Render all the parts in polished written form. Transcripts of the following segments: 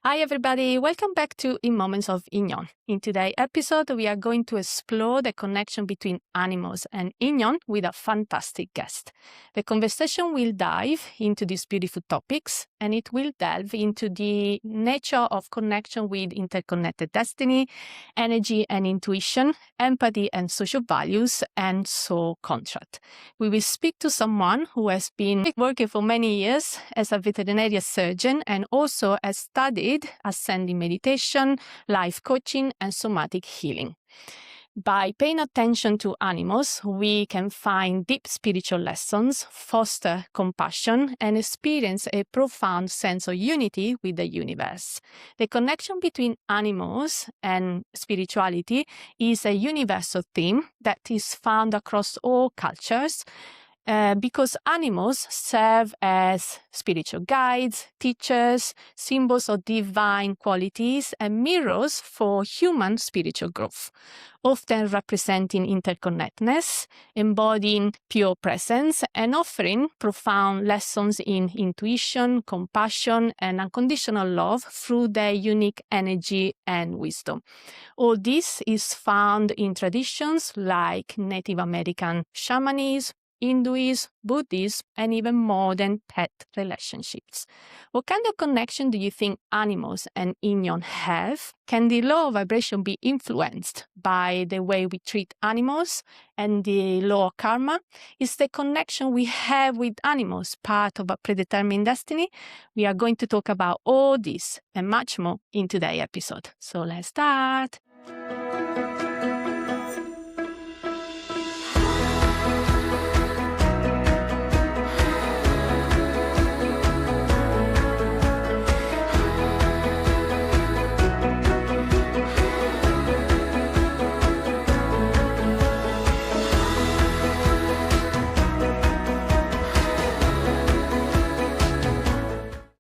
Hi everybody, welcome back to In Moments of Inyeon. In today's episode, we are going to explore the connection between animals and Inyeon with a fantastic guest. The conversation will dive into these beautiful topics, and it will delve into the nature of connection with interconnected destiny, energy and intuition, empathy and social values, and soul contract. We will speak to someone who has been working for many years as a veterinarian surgeon and also has studied ascending meditation, life coaching, and somatic healing. By paying attention to animals, we can find deep spiritual lessons, foster compassion, and experience a profound sense of unity with the universe. The connection between animals and spirituality is a universal theme that is found across all cultures. Because animals serve as spiritual guides, teachers, symbols of divine qualities, and mirrors for human spiritual growth, often representing interconnectedness, embodying pure presence, and offering profound lessons in intuition, compassion, and unconditional love through their unique energy and wisdom. All this is found in traditions like Native American shamanism, Hinduism, Buddhism, and even modern pet relationships. What kind of connection do you think animals and Inyeon have? Can the law of vibration be influenced by the way we treat animals and the law of karma? Is the connection we have with animals part of a predetermined destiny? We are going to talk about all this and much more in today's episode. So let's start.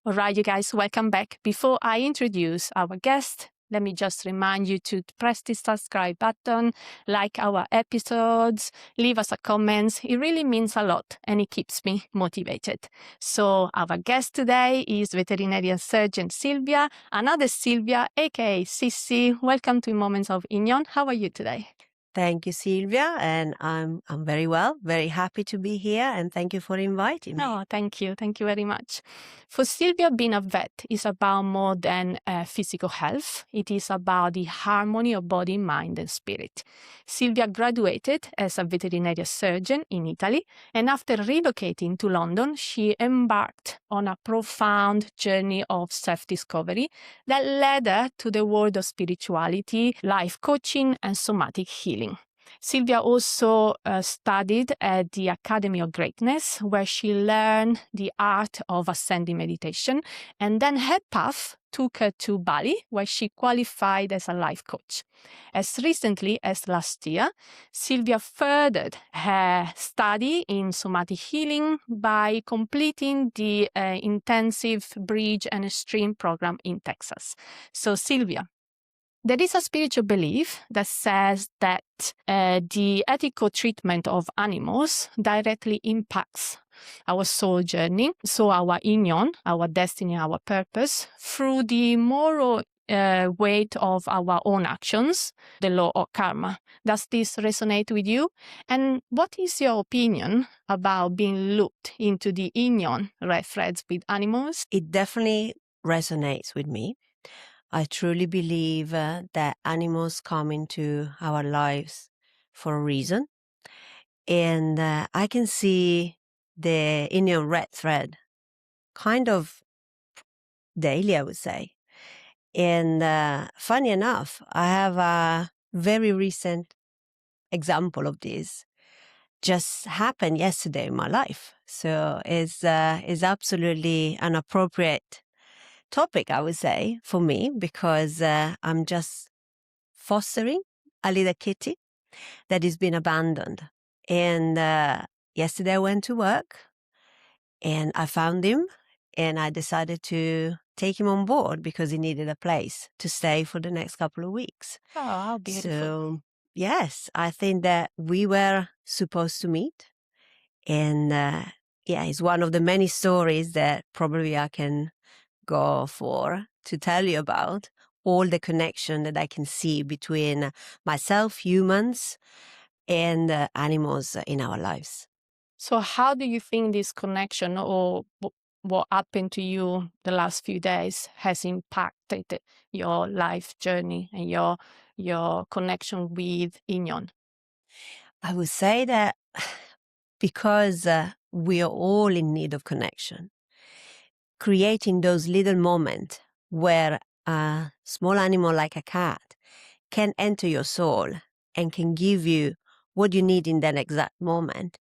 All right, you guys, welcome back. Before I introduce our guest, let me just remind you to press the subscribe button, like our episodes, leave us a comment. It really means a lot and it keeps me motivated. So our guest today is veterinarian surgeon Silvia, another Silvia, aka Sissy. Welcome to Moments of Inyeon. How are you today? Thank you, Silvia, and I'm very well, very happy to be here, and thank you for inviting me. Oh, thank you. Thank you very much. For Silvia, being a vet is about more than physical health. It is about the harmony of body, mind, and spirit. Silvia graduated as a veterinary surgeon in Italy, and after relocating to London, she embarked on a profound journey of self-discovery that led her to the world of spirituality, life coaching, and somatic healing. Silvia also studied at the Academy of Greatness, where she learned the art of ascending meditation, and then her path took her to Bali, where she qualified as a life coach. As recently as last year, Silvia furthered her study in somatic healing by completing the intensive bridge and extreme program in Texas. So Silvia, there is a spiritual belief that says that the ethical treatment of animals directly impacts our soul journey, so our Inyeon, our destiny, our purpose, through the moral weight of our own actions, the law of karma. Does this resonate with you? And what is your opinion about being looped into the Inyeon red threads with animals? It definitely resonates with me. I truly believe that animals come into our lives for a reason. And I can see the Inyeon red thread kind of daily, I would say. And funny enough, I have a very recent example of this just happened yesterday in my life. So it's absolutely an appropriate topic, I would say, for me, because I'm just fostering a little kitty that has been abandoned. And yesterday I went to work and I found him and I decided to take him on board because he needed a place to stay for the next couple of weeks. Oh, how beautiful. So, yes, I think that we were supposed to meet. And yeah, it's one of the many stories that probably I can go for to tell you about all the connection that I can see between myself, humans, and animals in our lives. So how do you think this connection or what happened to you the last few days has impacted your life journey and your connection with Inyeon? I would say that because we are all in need of connection, creating those little moments where a small animal like a cat can enter your soul and can give you what you need in that exact moment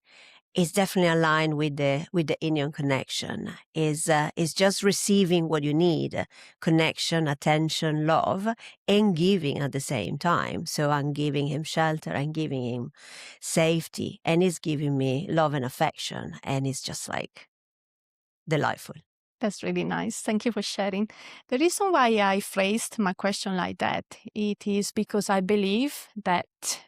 is definitely aligned with the Inyeon connection. Is just receiving what you need, connection, attention, love, and giving at the same time. So I'm giving him shelter, I'm giving him safety, and he's giving me love and affection, and it's just like delightful. That's really nice. Thank you for sharing. The reason why I phrased my question like that, it is because I believe that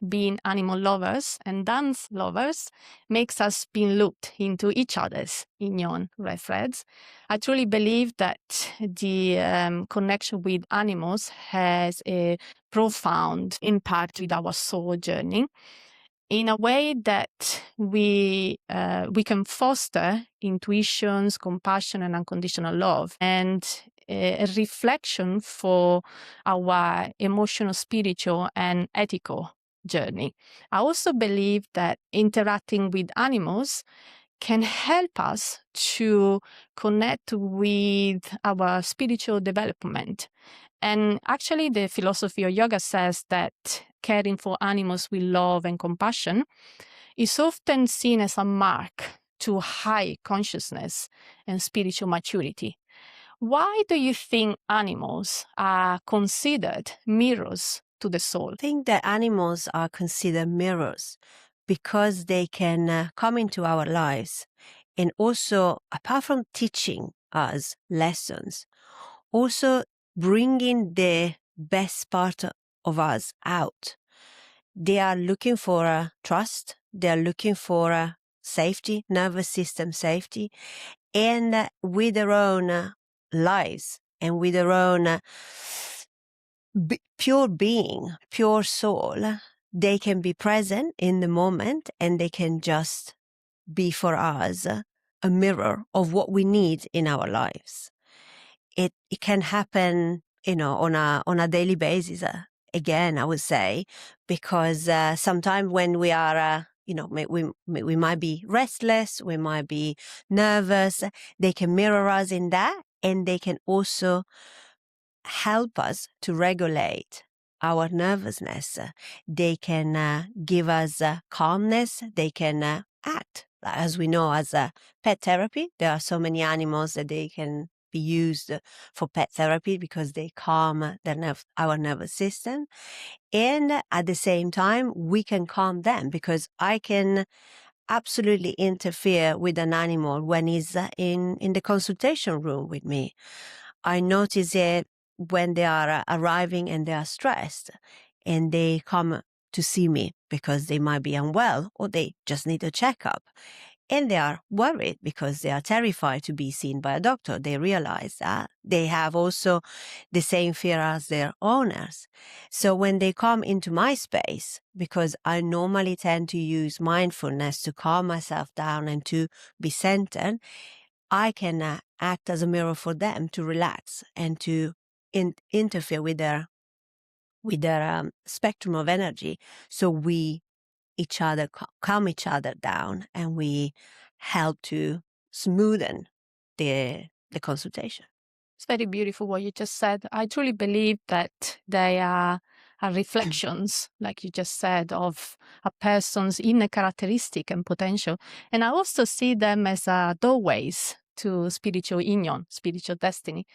being animal lovers and dance lovers makes us being looped into each other's Inyeon red threads. I truly believe that the connection with animals has a profound impact with our soul journey, in a way that we can foster intuitions, compassion, and unconditional love, and a reflection for our emotional, spiritual, and ethical journey. I also believe that interacting with animals can help us to connect with our spiritual development. And actually, the philosophy of yoga says that caring for animals with love and compassion is often seen as a mark to high consciousness and spiritual maturity. Why do you think animals are considered mirrors to the soul? I think that animals are considered mirrors because they can come into our lives and also, apart from teaching us lessons, also bringing the best part of us out. They are looking for trust, they are looking for safety, nervous system safety, and with their own lives and with their own pure being, pure soul, they can be present in the moment and they can just be for us a mirror of what we need in our lives. It can happen, on a daily basis. Again, I would say, because sometimes when we are, we might be restless, we might be nervous. They can mirror us in that, and they can also help us to regulate our nervousness. They can give us calmness. They can act. As we know, as pet therapy, there are so many animals that they can be used for pet therapy because they calm our nervous system. And at the same time, we can calm them because I can absolutely interfere with an animal when he's in the consultation room with me. I notice it when they are arriving and they are stressed and they come to see me because they might be unwell or they just need a checkup. And they are worried because they are terrified to be seen by a doctor. They realize that they have also the same fear as their owners. So when they come into my space, because I normally tend to use mindfulness to calm myself down and to be centered, I can act as a mirror for them to relax and to interfere with their spectrum of energy. So we calm each other down, and we help to smoothen the consultation. It's very beautiful what you just said. I truly believe that they are reflections, like you just said, of a person's inner characteristic and potential. And I also see them as doorways to spiritual Inyeon, spiritual destiny.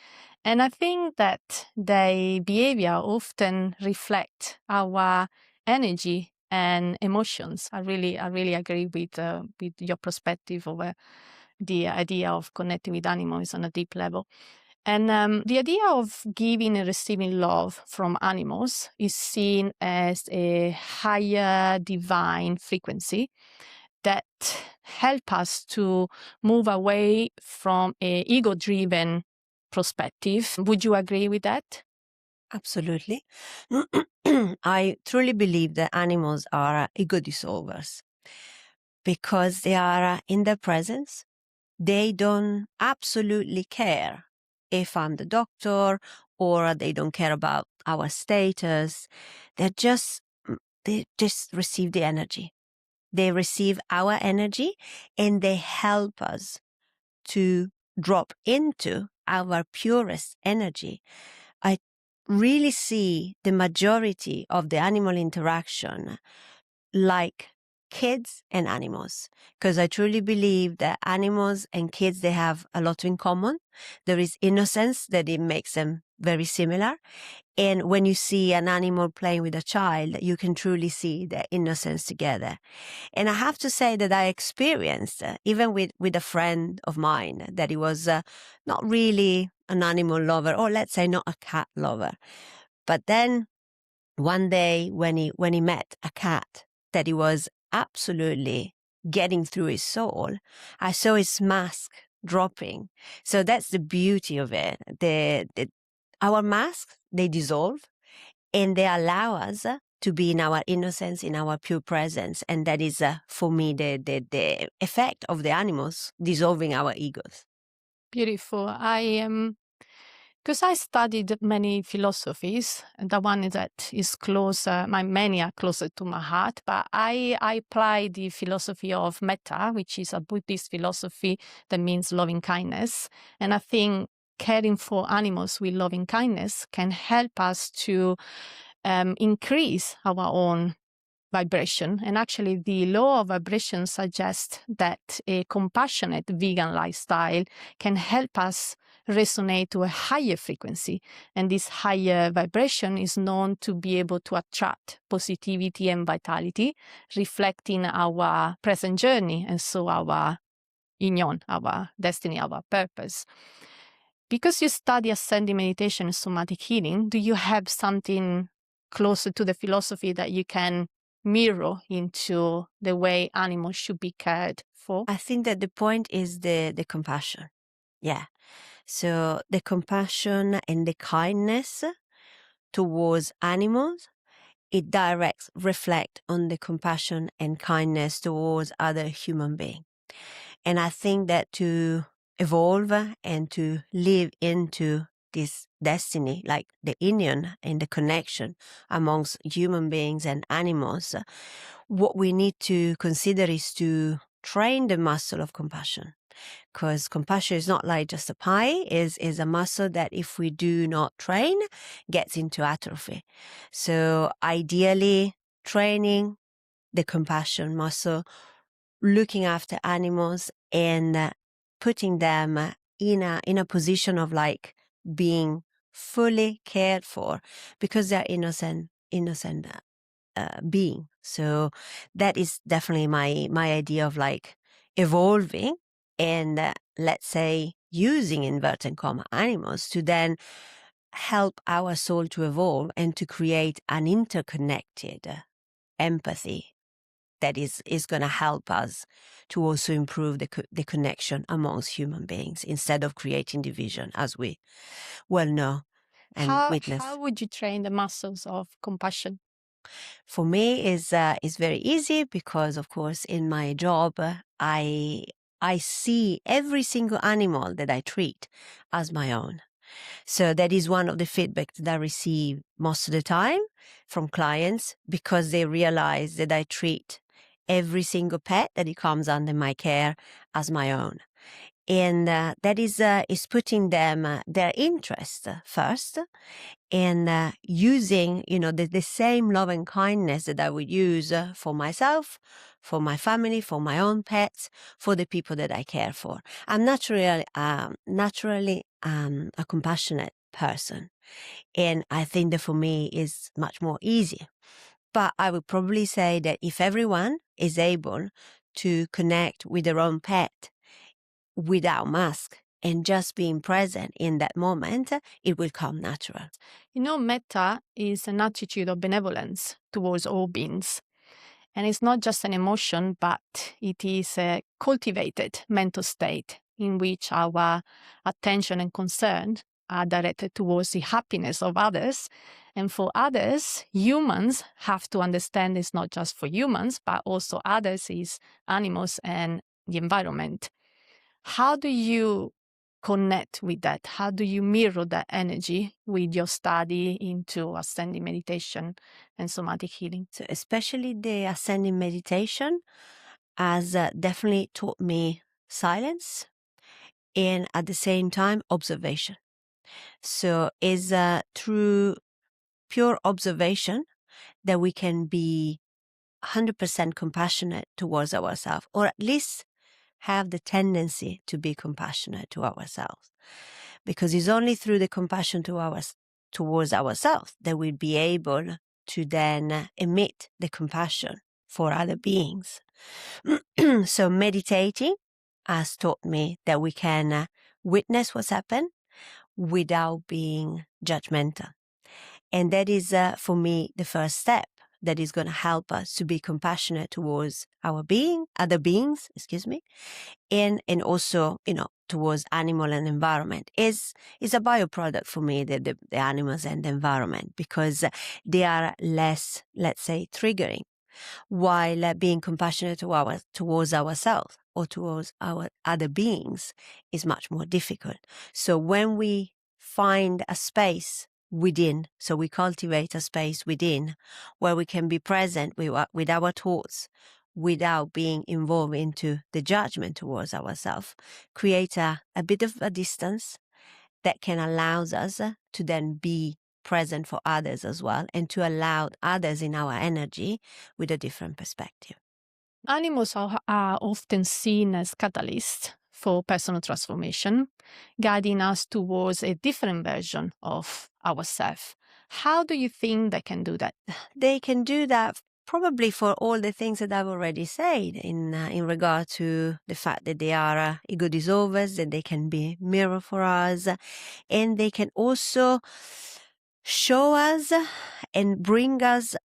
And I think that their behavior often reflect our energy and emotions. I really agree with your perspective over the idea of connecting with animals on a deep level. And the idea of giving and receiving love from animals is seen as a higher divine frequency that help us to move away from a ego-driven perspective. Would you agree with that? Absolutely. I truly believe that animals are ego dissolvers because they are in their presence. They don't absolutely care if I'm the doctor or they don't care about our status. They just receive the energy. They receive our energy and they help us to drop into our purest energy. I really see the majority of the animal interaction like kids and animals, because I truly believe that animals and kids, they have a lot in common. There is innocence that it makes them very similar. And when you see an animal playing with a child, you can truly see the innocence together. And I have to say that I experienced, even with a friend of mine, that he was not really an animal lover, or let's say not a cat lover. But then one day when he met a cat that he was absolutely getting through his soul, I saw his mask dropping. So that's the beauty of it. Our masks, they dissolve and they allow us to be in our innocence, in our pure presence. And that is, for me, the effect of the animals dissolving our egos. Beautiful. Because I studied many philosophies, and the one that is closer, many are closer to my heart, but I apply the philosophy of metta, which is a Buddhist philosophy that means loving kindness. And I think caring for animals with loving kindness can help us to increase our own vibration. And actually, the law of vibration suggests that a compassionate vegan lifestyle can help us resonate to a higher frequency. And this higher vibration is known to be able to attract positivity and vitality, reflecting our present journey, and so our Inyeon, our destiny, our purpose. Because you study ascending meditation and somatic healing, do you have something closer to the philosophy that you can mirror into the way animals should be cared for? I think that the point is the compassion. Yeah. So the compassion and the kindness towards animals, it reflect on the compassion and kindness towards other human beings. And I think that to evolve and to live into this destiny, like the Inyeon and the connection amongst human beings and animals, what we need to consider is to train the muscle of compassion. Because compassion is not like just a pie, is a muscle that if we do not train, gets into atrophy. So ideally, training the compassion muscle, looking after animals and putting them in a position of like being fully cared for, because they're innocent being. So that is definitely my idea of like evolving and let's say using inverted comma animals to then help our soul to evolve and to create an interconnected empathy that is going to help us to also improve the connection amongst human beings instead of creating division, as we well know and witness. How would you train the muscles of compassion? For me, is very easy because, of course, in my job, I see every single animal that I treat as my own. So that is one of the feedback that I receive most of the time from clients, because they realize that I treat every single pet that it comes under my care as my own. And that is putting them their interest first, and using the same love and kindness that I would use for myself, for my family, for my own pets, for the people that I care for. I'm naturally a compassionate person, and I think that for me is much more easy. But I would probably say that if everyone is able to connect with their own pet without mask and just being present in that moment, it will come natural. Metta is an attitude of benevolence towards all beings. And it's not just an emotion, but it is a cultivated mental state in which our attention and concern are directed towards the happiness of others. And for others, humans have to understand it's not just for humans, but also others is animals and the environment. How do you connect with that? How do you mirror that energy with your study into ascending meditation and somatic healing? So especially the ascending meditation has definitely taught me silence and at the same time observation. So it's through pure observation that we can be 100% compassionate towards ourselves, or at least have the tendency to be compassionate to ourselves. Because it's only through the compassion towards ourselves that we'll be able to then emit the compassion for other beings. So meditating has taught me that we can witness what's happened without being judgmental. And that is, for me, the first step that is going to help us to be compassionate towards other beings, and also, towards animal and environment. Is a byproduct for me, the animals and the environment, because they are less, let's say, triggering, while being compassionate towards ourselves or towards our other beings is much more difficult. So when we find a space within, so we cultivate a space within where we can be present with our thoughts without being involved into the judgment towards ourselves, create a bit of a distance that can allow us to then be present for others as well, and to allow others in our energy with a different perspective. Animals are often seen as catalysts for personal transformation, guiding us towards a different version of ourselves. How do you think they can do that? They can do that probably for all the things that I've already said in regard to the fact that they are ego dissolvers, that they can be mirror for us, and they can also show us and bring us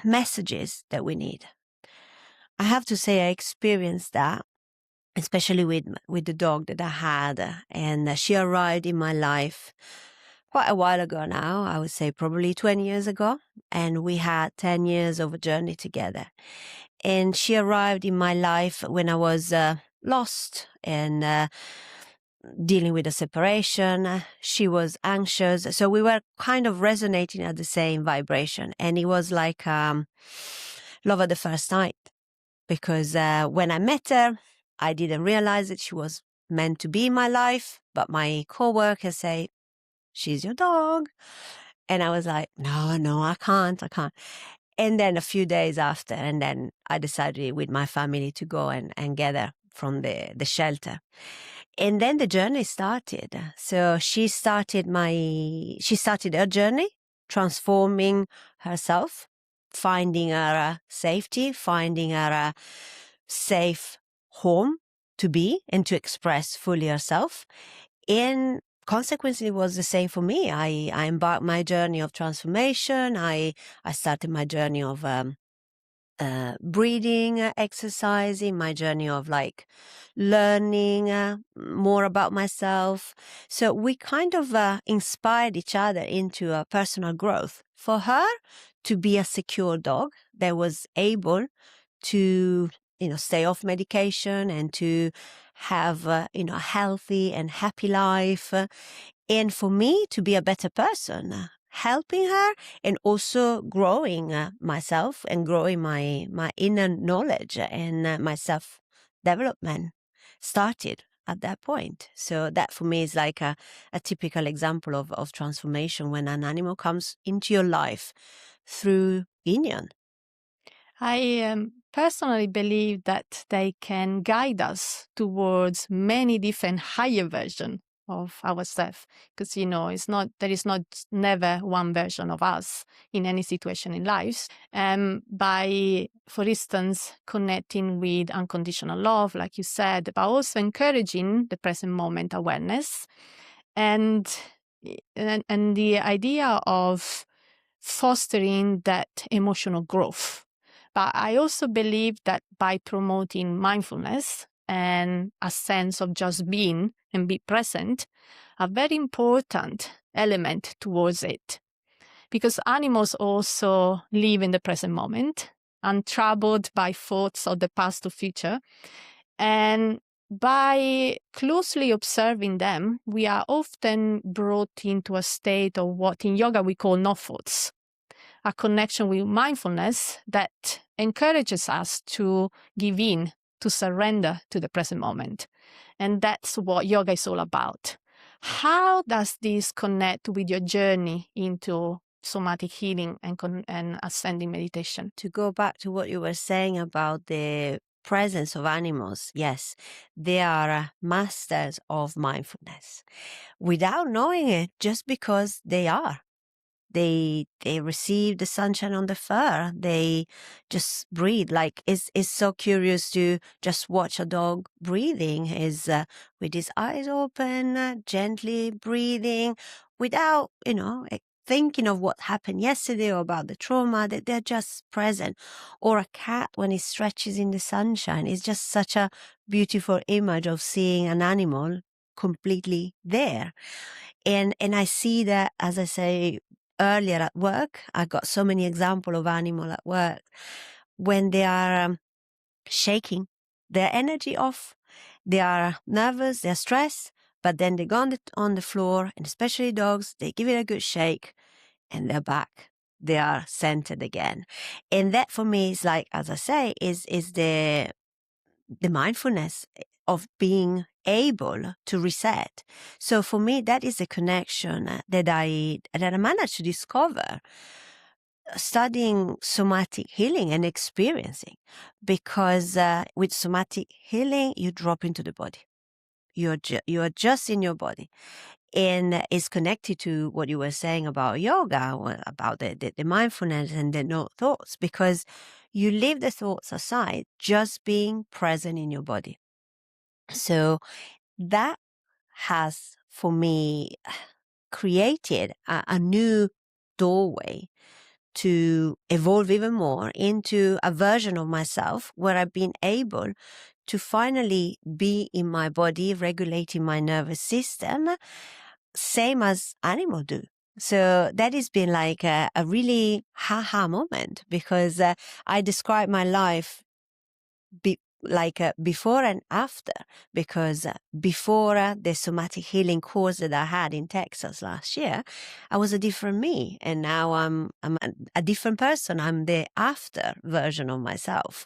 messages that we need. I have to say I experienced that, especially with the dog that I had, and she arrived in my life quite a while ago now. I would say probably 20 years ago, and we had 10 years of a journey together. And she arrived in my life when I was lost and dealing with a separation. She was anxious, so we were kind of resonating at the same vibration, and it was like love at the first sight. Because when I met her, I didn't realize that she was meant to be in my life, but my coworkers say, "She's your dog." And I was like, no, I can't. And then a few days after, and then I decided with my family to go and get her from the shelter. And then the journey started. So she started her journey, transforming herself, finding her safety, finding her a safe home to be and to express fully herself. And consequently, it was the same for me. I embarked my journey of transformation. I started my journey of breathing, exercising, my journey of learning more about myself. So we kind of inspired each other into a personal growth. For her to be a secure dog that was able to, stay off medication and to have, a healthy and happy life. And for me to be a better person, helping her and also growing myself and growing my inner knowledge and my self-development started at that point. So that for me is like a typical example of transformation when an animal comes into your life through Inyeon. I personally believe that they can guide us towards many different higher versions of ourselves, because there is never one version of us in any situation in life. By, for instance, connecting with unconditional love, like you said, but also encouraging the present moment awareness, and the idea of fostering that emotional growth. But I also believe that by promoting mindfulness, and a sense of just being and be present are very important element towards it. Because animals also live in the present moment, untroubled by thoughts of the past or future. And by closely observing them, we are often brought into a state of what in yoga we call no thoughts, a connection with mindfulness that encourages us to give in, to surrender to the present moment. And that's what yoga is all about. How does this connect with your journey into somatic healing and ascending meditation? To go back to what you were saying about the presence of animals, yes, they are masters of mindfulness without knowing it, just because they are. They receive the sunshine on the fur. They just breathe. Like it's so curious to just watch a dog breathing, is with his eyes open, gently breathing, without thinking of what happened yesterday or about the trauma. That they're just present. Or a cat when it stretches in the sunshine is just such a beautiful image of seeing an animal completely there. And I see that, as I say earlier, at work, I got so many examples of animal at work when they are shaking their energy off. They are nervous, they're stressed, but then they go on the floor, and especially dogs, they give it a good shake and they're back. They are centered again. And that for me is like, as I say, is the mindfulness of being able to reset. So for me, that is a connection that I managed to discover studying somatic healing and experiencing, because with somatic healing, you drop into the body. You are just in your body. And it's connected to what you were saying about yoga, about the mindfulness and the no thoughts, because you leave the thoughts aside, just being present in your body. So that has, for me, created a new doorway to evolve even more into a version of myself where I've been able to finally be in my body, regulating my nervous system, same as animals do. So that has been like a really ha-ha moment, because I describe my life before and after, because before the somatic healing course that I had in Texas last year, I was a different me, and now I'm a different person. I'm the after version of myself,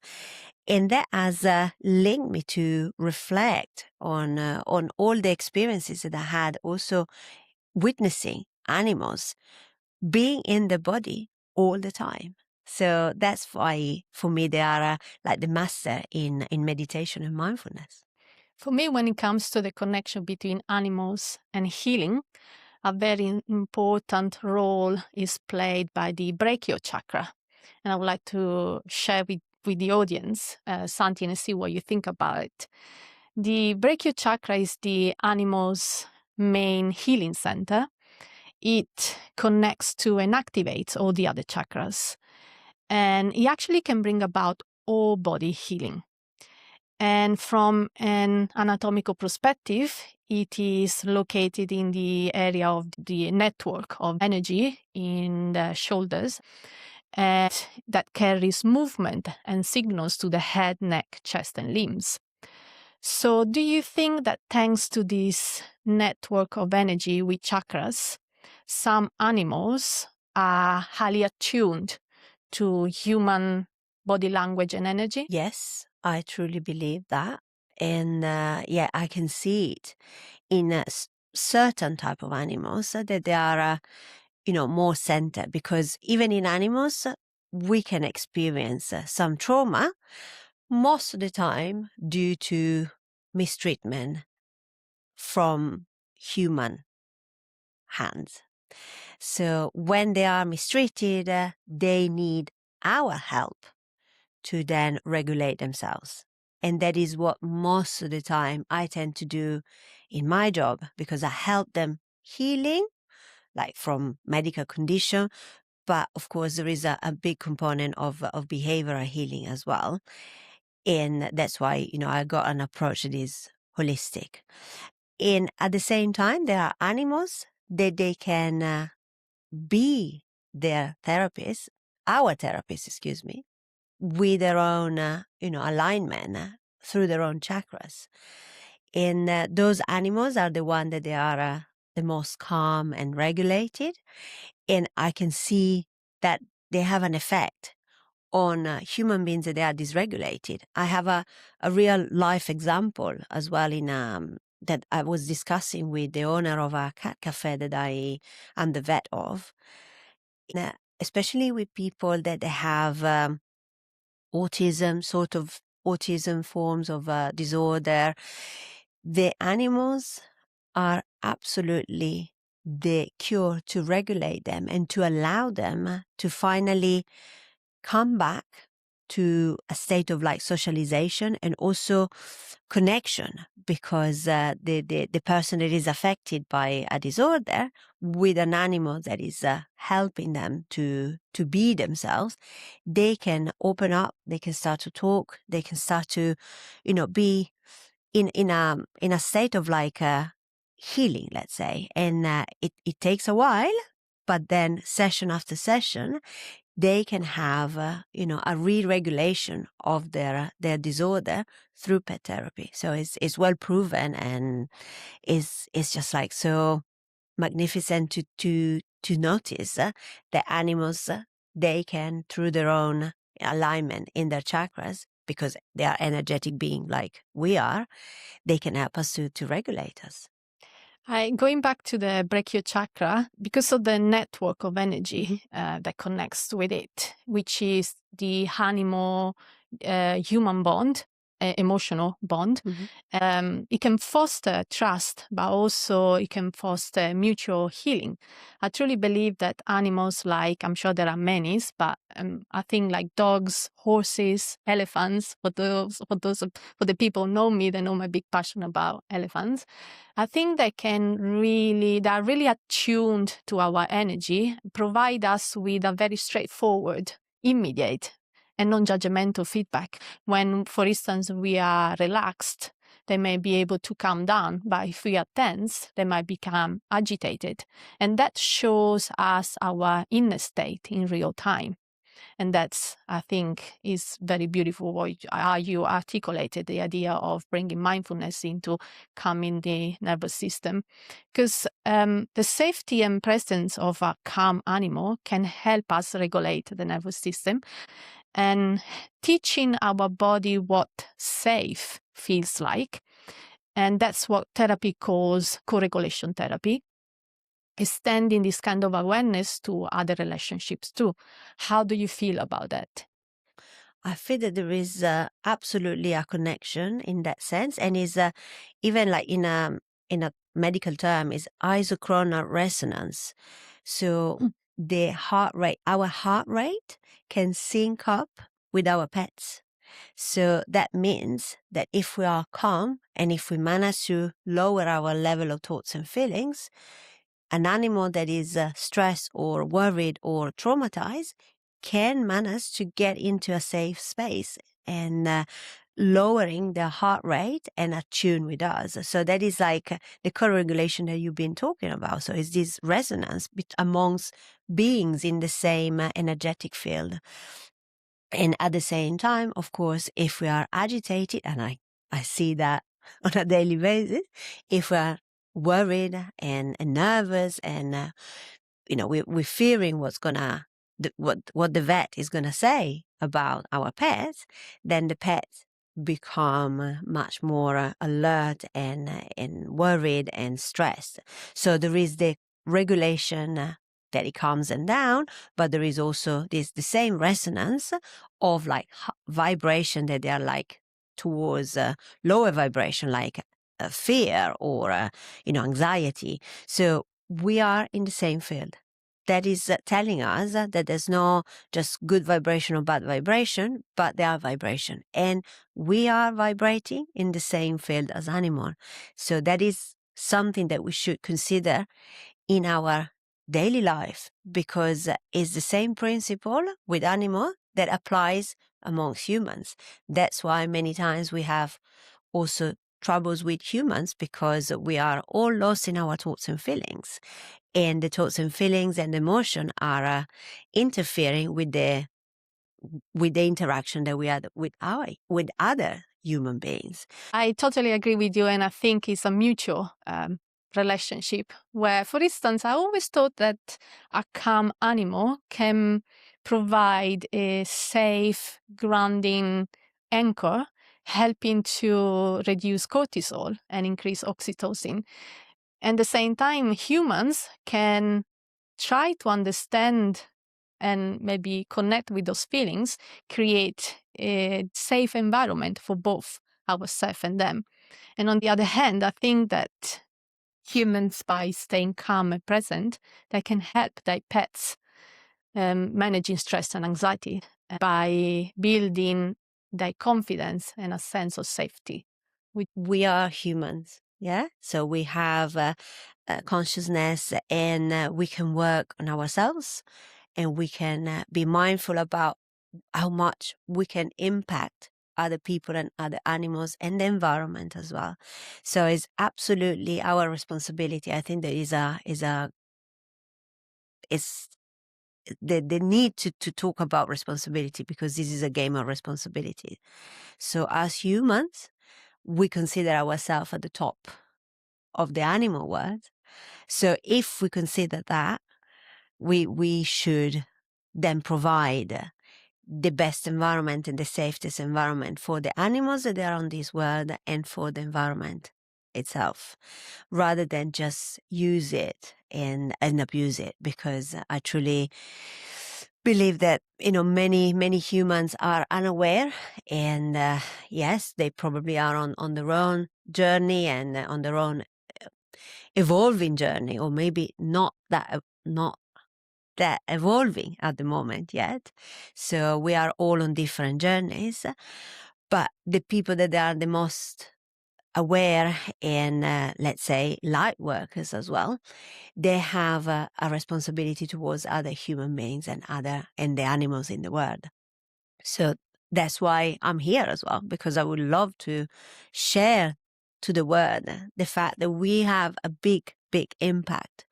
and that has linked me to reflect on all the experiences that I had, also witnessing animals being in the body all the time. So that's why, for me, they are like the master in meditation and mindfulness. For me, when it comes to the connection between animals and healing, a very important role is played by the brachial chakra. And I would like to share with the audience something and see what you think about it. The brachial chakra is the animal's main healing center. It connects to and activates all the other chakras. And it actually can bring about all body healing. And from an anatomical perspective, it is located in the area of the network of energy in the shoulders, and that carries movement and signals to the head, neck, chest, and limbs. So do you think that thanks to this network of energy with chakras, some animals are highly attuned to human body language and energy? Yes, I truly believe that. And I can see it in a certain type of animals that they are, more centered, because even in animals, we can experience some trauma, most of the time due to mistreatment from human hands. So when they are mistreated, they need our help to then regulate themselves. And that is what most of the time I tend to do in my job, because I help them healing, like from medical condition. But of course, there is a big component of behavioral healing as well. And that's why, I got an approach that is holistic. And at the same time, there are animals that they can be their therapists, our therapists, excuse me, with their own, alignment through their own chakras. And those animals are the ones that they are the most calm and regulated. And I can see that they have an effect on human beings that they are dysregulated. I have a real life example as well in that I was discussing with the owner of a cat cafe that I am the vet of, especially with people that they have autism, sort of autism forms of disorder. The animals are absolutely the cure to regulate them and to allow them to finally come back to a state of like socialization and also connection, because the person that is affected by a disorder with an animal that is helping them to be themselves, they can open up, they can start to talk, they can start to, be in a state of like healing, let's say. And it takes a while, but then session after session, they can have, a re-regulation of their disorder through pet therapy. So it's well proven, and it's just like so magnificent to notice that animals, they can, through their own alignment in their chakras, because they are energetic being like we are, they can help us to regulate us. Going back to the brachio chakra, because of the network of energy that connects with it, which is the animal human bond, emotional bond, it can foster trust, but also it can foster mutual healing. I truly believe that animals, like, I'm sure there are many, but I think like dogs, horses, elephants, for the people who know me, they know my big passion about elephants. I think they are really attuned to our energy, provide us with a very straightforward, immediate, and non-judgmental feedback. When, for instance, we are relaxed, they may be able to calm down, but if we are tense, they might become agitated. And that shows us our inner state in real time. And that's, I think, is very beautiful how you articulated the idea of bringing mindfulness into calming the nervous system. Because the safety and presence of a calm animal can help us regulate the nervous system, and teaching our body what safe feels like. And that's what therapy calls co-regulation therapy, extending this kind of awareness to other relationships too. How do you feel about that? I feel that there is absolutely a connection in that sense, and is even like in a medical term is isochronal resonance. So the heart rate, our heart rate can sync up with our pets. So that means that if we are calm and if we manage to lower our level of thoughts and feelings, an animal that is stressed or worried or traumatized can manage to get into a safe space and lowering their heart rate and attune with us. So that is like the co-regulation that you've been talking about. So it's this resonance amongst beings in the same energetic field. And at the same time, of course, if we are agitated, and I see that on a daily basis, if we are worried and nervous and, we're fearing what the vet is going to say about our pets, then the pets become much more alert and worried and stressed. So there is the regulation that it calms them down, but there is also the same resonance of like vibration that they are like towards lower vibration, like fear or anxiety. So we are in the same field. That is telling us that there's no just good vibration or bad vibration, but they are vibration. And we are vibrating in the same field as animal. So that is something that we should consider in our daily life, because it's the same principle with animal that applies amongst humans. That's why many times we have also troubles with humans, because we are all lost in our thoughts and feelings. And the thoughts and feelings and emotion are interfering with the interaction that we have with other human beings. I totally agree with you, and I think it's a mutual relationship where, for instance, I always thought that a calm animal can provide a safe, grounding anchor, helping to reduce cortisol and increase oxytocin. At the same time, humans can try to understand and maybe connect with those feelings, create a safe environment for both ourselves and them. And on the other hand, I think that humans, by staying calm and present, they can help their pets managing stress and anxiety by building their confidence and a sense of safety. We are humans, yeah? So we have consciousness, and we can work on ourselves, and we can be mindful about how much we can impact other people and other animals and the environment as well. So it's absolutely our responsibility. I think there is the need to talk about responsibility, because this is a game of responsibility. So as humans, we consider ourselves at the top of the animal world. So if we consider that, we should then provide the best environment and the safest environment for the animals that are on this world and for the environment itself, rather than just use it and abuse it. Because I truly believe that, many humans are unaware, and yes, they probably are on their own journey and on their own evolving journey, or maybe not that evolving at the moment yet. So we are all on different journeys, but the people that are the most aware and let's say light workers as well, they have a responsibility towards other human beings and the animals in the world. So that's why I'm here as well, because I would love to share to the world the fact that we have a big impact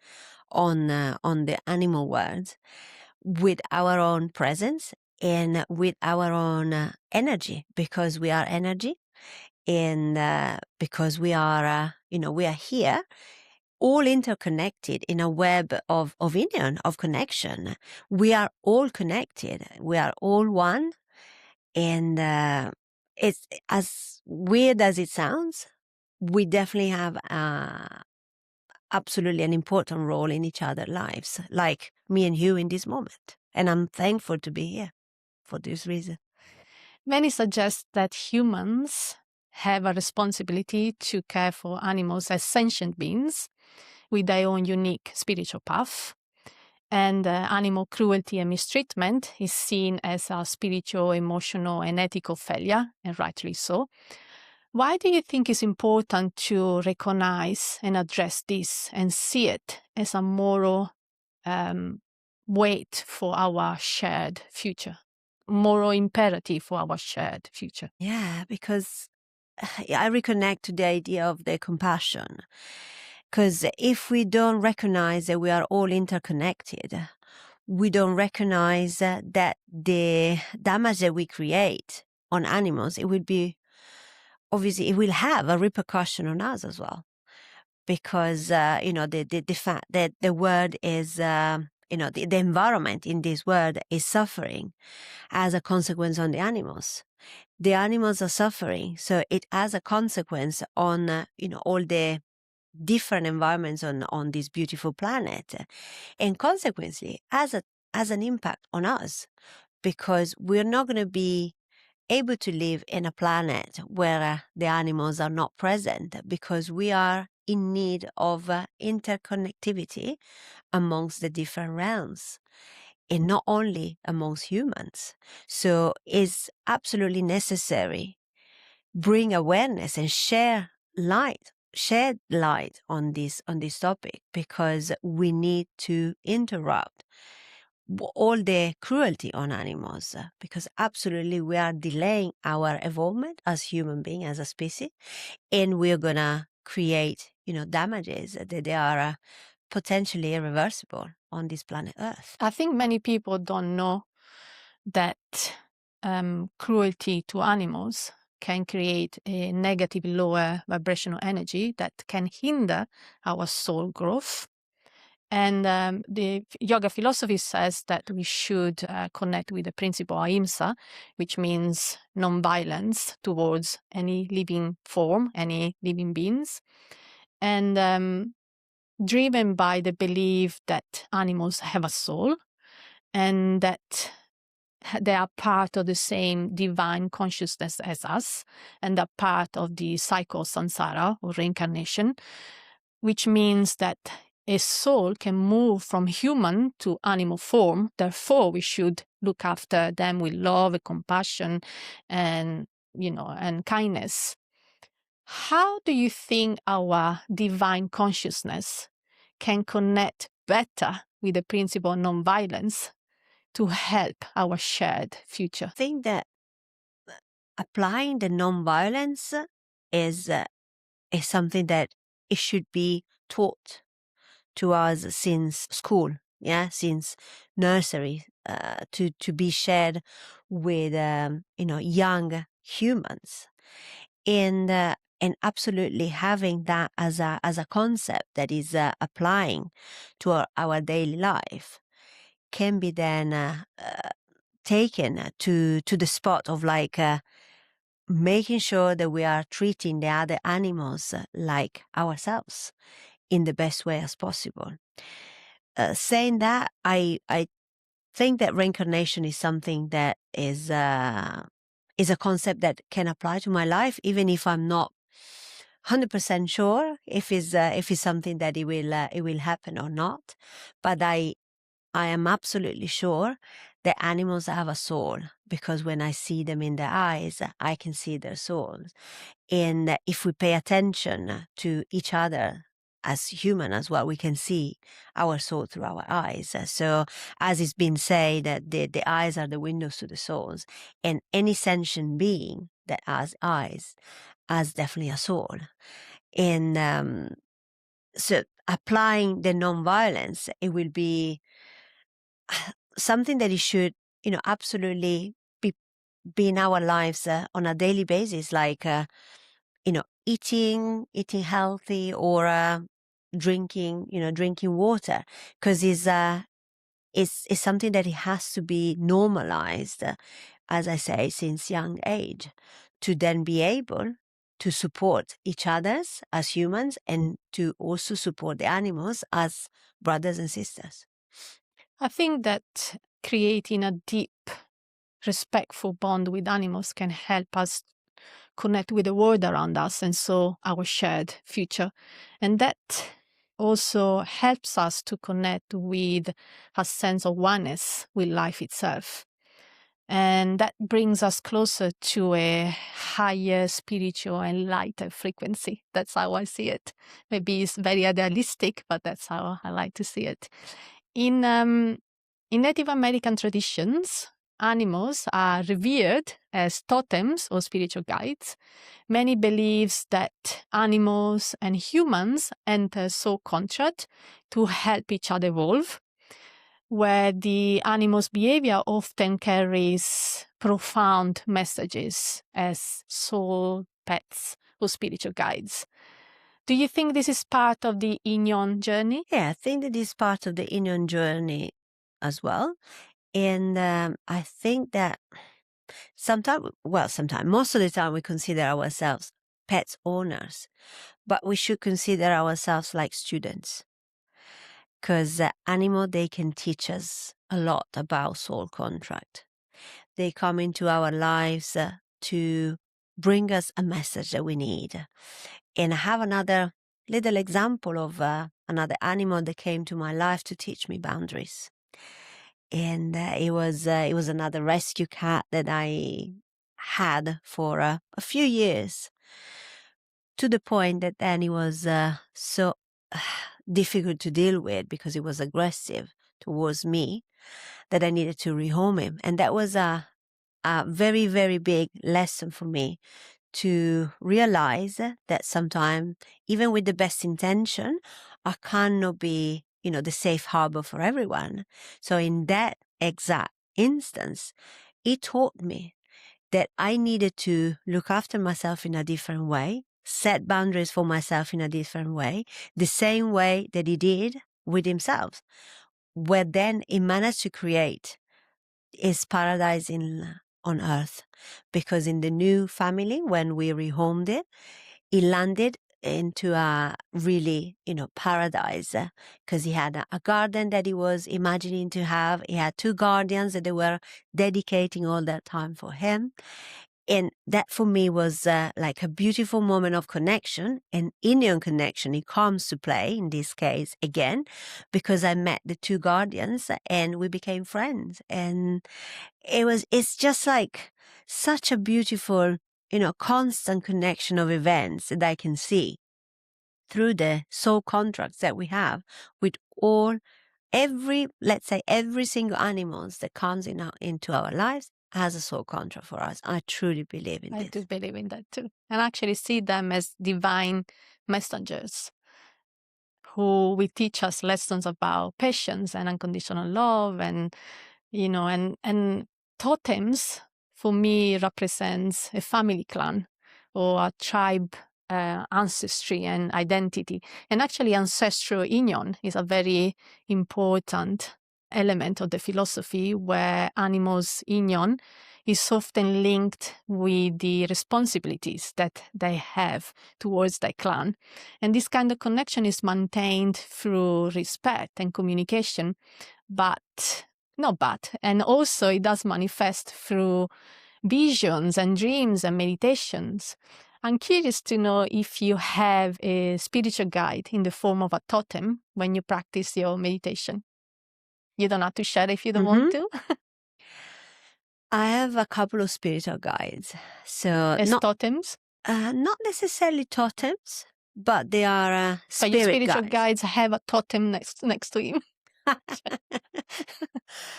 on the animal world with our own presence and with our own energy, because we are energy, and because we are we are here all interconnected in a web of Inyeon, of connection. We are all connected, we are all one, and it's as weird as it sounds, we definitely have absolutely an important role in each other's lives, like me and you in this moment. And I'm thankful to be here for this reason. Many suggest that humans have a responsibility to care for animals as sentient beings with their own unique spiritual path. And animal cruelty and mistreatment is seen as a spiritual, emotional, and ethical failure, and rightly so. Why do you think it's important to recognize and address this and see it as a moral weight for our shared future? Moral imperative for our shared future? Yeah, because I reconnect to the idea of the compassion. Because if we don't recognize that we are all interconnected, we don't recognize that the damage that we create on animals, it will be, obviously, it will have a repercussion on us as well. Because, the fact that the world is, the environment in this world is suffering as a consequence on the animals. The animals are suffering, so it has a consequence on, all the different environments on this beautiful planet, and consequently has an impact on us, because we're not going to be able to live in a planet where the animals are not present, because we are in need of interconnectivity amongst the different realms, and not only amongst humans. So it's absolutely necessary bring awareness and shed light on this topic, because we need to interrupt all the cruelty on animals, because absolutely we are delaying our evolvement as human beings, as a species, and we're gonna create, damages that they are potentially irreversible on this planet Earth. I think many people don't know that cruelty to animals can create a negative lower vibrational energy that can hinder our soul growth. And the yoga philosophy says that we should connect with the principle ahimsa, which means non-violence towards any living form, any living beings. And driven by the belief that animals have a soul and that they are part of the same divine consciousness as us and are part of the cycle of samsara or reincarnation, which means that a soul can move from human to animal form. Therefore, we should look after them with love and compassion and, and kindness. How do you think our divine consciousness can connect better with the principle of nonviolence to help our shared future? I think that applying the non-violence is something that it should be taught to us since school, since nursery, to be shared with young humans, and absolutely having that as a concept that is applying to our daily life can be then taken to the spot of making sure that we are treating the other animals like ourselves in the best way as possible. Saying that, I think that reincarnation is something that is a concept that can apply to my life, even if I'm not 100% sure if it's something that it will happen or not. But I am absolutely sure that animals have a soul, because when I see them in their eyes, I can see their souls. And if we pay attention to each other as human as well, we can see our soul through our eyes. So as it's been said, that the eyes are the windows to the souls, and any sentient being that has eyes has definitely a soul. And so applying the non-violence, it will be something that it should, absolutely be in our lives on a daily basis, like, eating healthy, or drinking water, because it's something that it has to be normalized, as I say, since young age, to then be able to support each other's as humans and to also support the animals as brothers and sisters. I think that creating a deep, respectful bond with animals can help us connect with the world around us and so our shared future. And that also helps us to connect with a sense of oneness with life itself. And that brings us closer to a higher spiritual and lighter frequency. That's how I see it. Maybe it's very idealistic, but that's how I like to see it. In Native American traditions, animals are revered as totems or spiritual guides. Many believes that animals and humans enter soul contract to help each other evolve, where the animal's behavior often carries profound messages as soul pets or spiritual guides. Do you think this is part of the Inyeon journey? Yeah, I think that is part of the Inyeon journey as well. And I think that sometimes, most of the time we consider ourselves pet owners, but we should consider ourselves like students. Because animal, they can teach us a lot about soul contract. They come into our lives to bring us a message that we need. And I have another little example of another animal that came to my life to teach me boundaries. And it was another rescue cat that I had for a few years, to the point that then it was so difficult to deal with because it was aggressive towards me that I needed to rehome him. And that was a very, very big lesson for me, to realize that sometimes, even with the best intention, I cannot be, the safe harbor for everyone. So in that exact instance, it taught me that I needed to look after myself in a different way, set boundaries for myself in a different way, the same way that he did with himself, where then he managed to create his paradise on earth. Because in the new family, when we rehomed it, he landed into a really, paradise, because he had a garden that he was imagining to have. He had 2 guardians that they were dedicating all that time for him. And that for me was like a beautiful moment of connection, an Inyeon connection. It comes to play in this case again, because I met the 2 guardians and we became friends. And it's just like such a beautiful, constant connection of events that I can see through the soul contracts that we have with every single animals that comes into our lives has a soul contract for us. I truly believe in this. I do believe in that too. And actually see them as divine messengers who will teach us lessons about patience and unconditional love. And, and totems for me represents a family clan or a tribe ancestry and identity. And actually ancestral Inyeon is a very important element of the philosophy, where animals Inyeon is often linked with the responsibilities that they have towards their clan. And this kind of connection is maintained through respect and communication, and also it does manifest through visions and dreams and meditations. I'm curious to know if you have a spiritual guide in the form of a totem when you practice your meditation. You don't have to share if you don't want to. I have a couple of spiritual guides. So As totems? Not necessarily totems, but they are But your spiritual guides. guides have a totem next to him.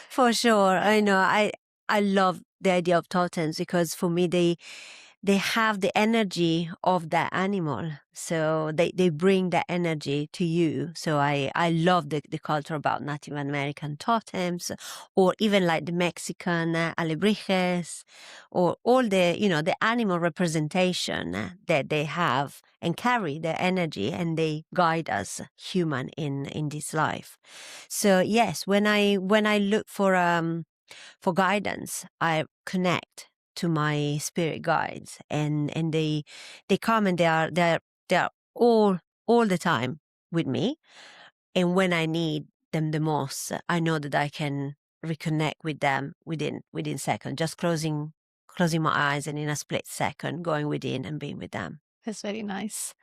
For sure. I know. I love the idea of totems, because for me they have the energy of that animal. So they bring that energy to you. So I love the culture about Native American totems, or even like the Mexican alebrijes, or all the, the animal representation that they have and carry their energy, and they guide us human in this life. So yes, when I look for guidance, I connect to my spirit guides, and they come, and they are all the time with me. And when I need them the most, I know that I can reconnect with them within seconds, just closing my eyes, and in a split second going within and being with them. That's very nice.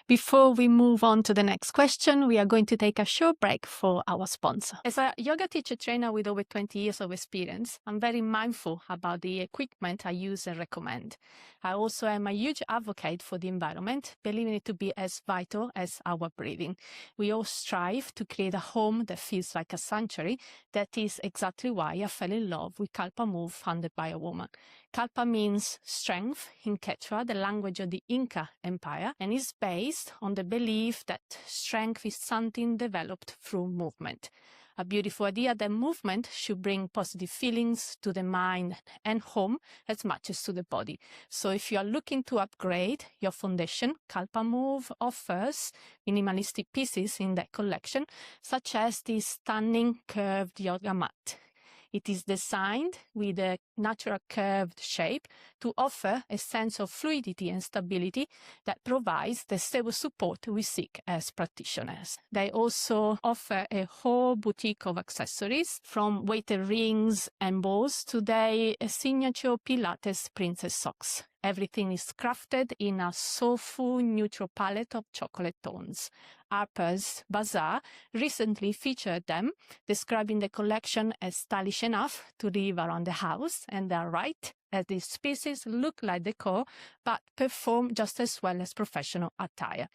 Before we move on to the next question, we are going to take a short break for our sponsor. As a yoga teacher trainer with over 20 years of experience, I'm very mindful about the equipment I use and recommend. I also am a huge advocate for the environment, believing it to be as vital as our breathing. We all strive to create a home that feels like a sanctuary. That is exactly why I fell in love with Kalpa Move, founded by a woman. Kalpa means strength in Quechua, the language of the Inca Empire, and is based on the belief that strength is something developed through movement. A beautiful idea that movement should bring positive feelings to the mind and home as much as to the body. So if you are looking to upgrade your foundation, Kalpa Move offers minimalistic pieces in that collection, such as this stunning curved yoga mat. It is designed with a natural curved shape to offer a sense of fluidity and stability that provides the stable support we seek as practitioners. They also offer a whole boutique of accessories, from weighted rings and balls to their signature Pilates princess socks. Everything is crafted in a soulful, neutral palette of chocolate tones. Harper's Bazaar recently featured them, describing the collection as stylish enough to live around the house, and they're right, as these pieces look like decor, but perform just as well as professional attire.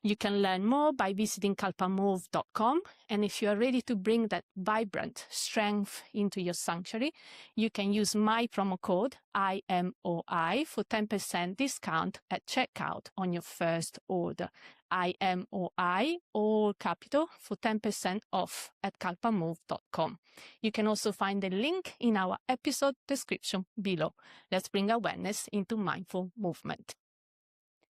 You can learn more by visiting kalpamove.com. And if you are ready to bring that vibrant strength into your sanctuary, you can use my promo code IMOI for 10% discount at checkout on your first order. IMOI, all capital, for 10% off at kalpamove.com. You can also find the link in our episode description below. Let's bring awareness into mindful movement.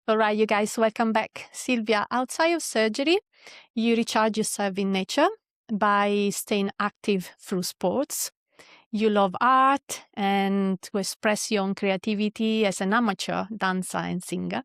All right, you guys, welcome back. Silvia, outside of surgery, you recharge yourself in nature by staying active through sports. You love art and to express your own creativity as an amateur dancer and singer.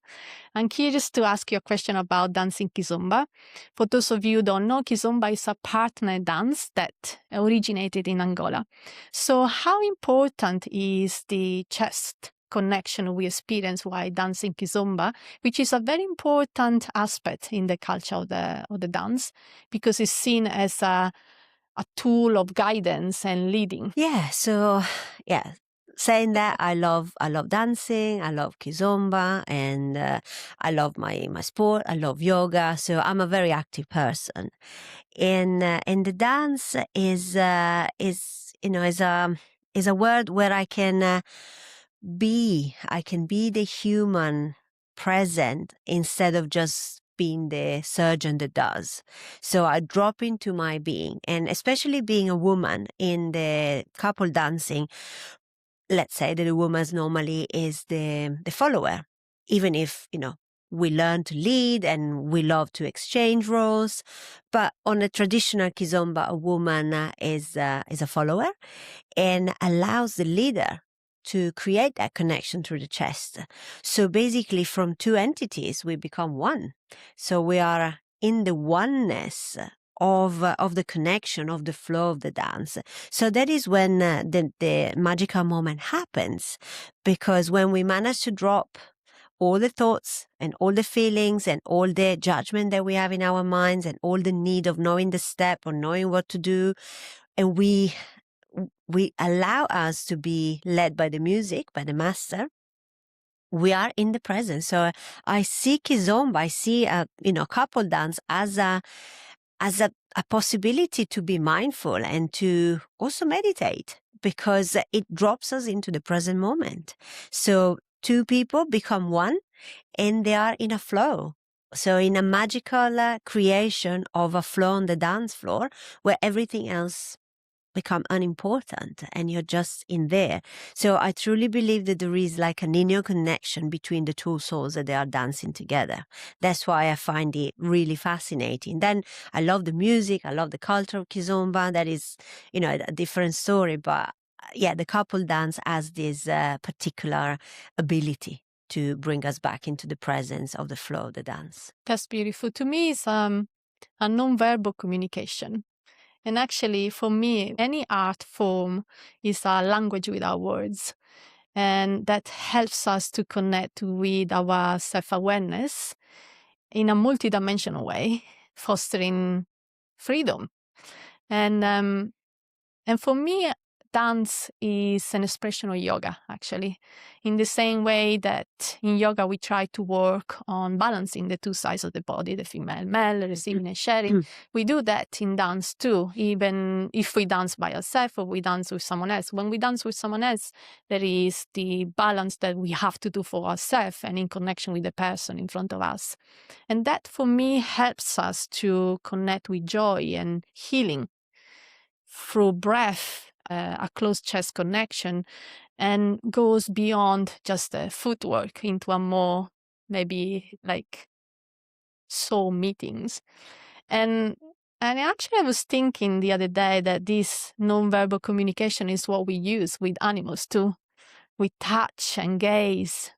I'm curious to ask you a question about dancing Kizomba. For those of you who don't know, Kizomba is a partner dance that originated in Angola. So how important is the chest connection we experience while dancing Kizomba, which is a very important aspect in the culture of the dance, because it's seen as a tool of guidance and leading? Yeah, so yeah, saying that, I love dancing, I love Kizomba, and I love my sport, I love yoga, so I'm a very active person. And the dance is a word where I can be the human present instead of just being the surgeon that does. So I drop into my being, and especially being a woman in the couple dancing, let's say that a woman normally is the follower, even if, we learn to lead and we love to exchange roles. But on a traditional Kizomba, a woman is a follower and allows the leader to create that connection through the chest. So basically from two entities, we become one. So we are in the oneness of the connection, of the flow of the dance. So that is when the magical moment happens, because when we manage to drop all the thoughts and all the feelings and all the judgment that we have in our minds and all the need of knowing the step or knowing what to do, and we allow us to be led by the music, by the master, we are in the present. So I see Kizomba, I see couple dance as a possibility to be mindful and to also meditate, because it drops us into the present moment. So two people become one and they are in a flow. So in a magical creation of a flow on the dance floor where everything else become unimportant and you're just in there. So I truly believe that there is like an Inyeon connection between the two souls that they are dancing together. That's why I find it really fascinating. Then I love the music, I love the culture of Kizomba. That is, a different story. But yeah, the couple dance has this particular ability to bring us back into the presence of the flow of the dance. That's beautiful. To me, it's a non-verbal communication. And actually, for me, any art form is a language without words. And that helps us to connect with our self-awareness in a multidimensional way, fostering freedom. And for me, dance is an expression of yoga, actually. In the same way that in yoga, we try to work on balancing the two sides of the body, the female, male, receiving and sharing. We do that in dance too, even if we dance by ourselves or we dance with someone else. When we dance with someone else, there is the balance that we have to do for ourselves and in connection with the person in front of us. And that, for me, helps us to connect with joy and healing through breath, a closed chest connection, and goes beyond just the footwork into a more maybe like soul meetings. And actually I was thinking the other day that this nonverbal communication is what we use with animals too. We touch and gaze.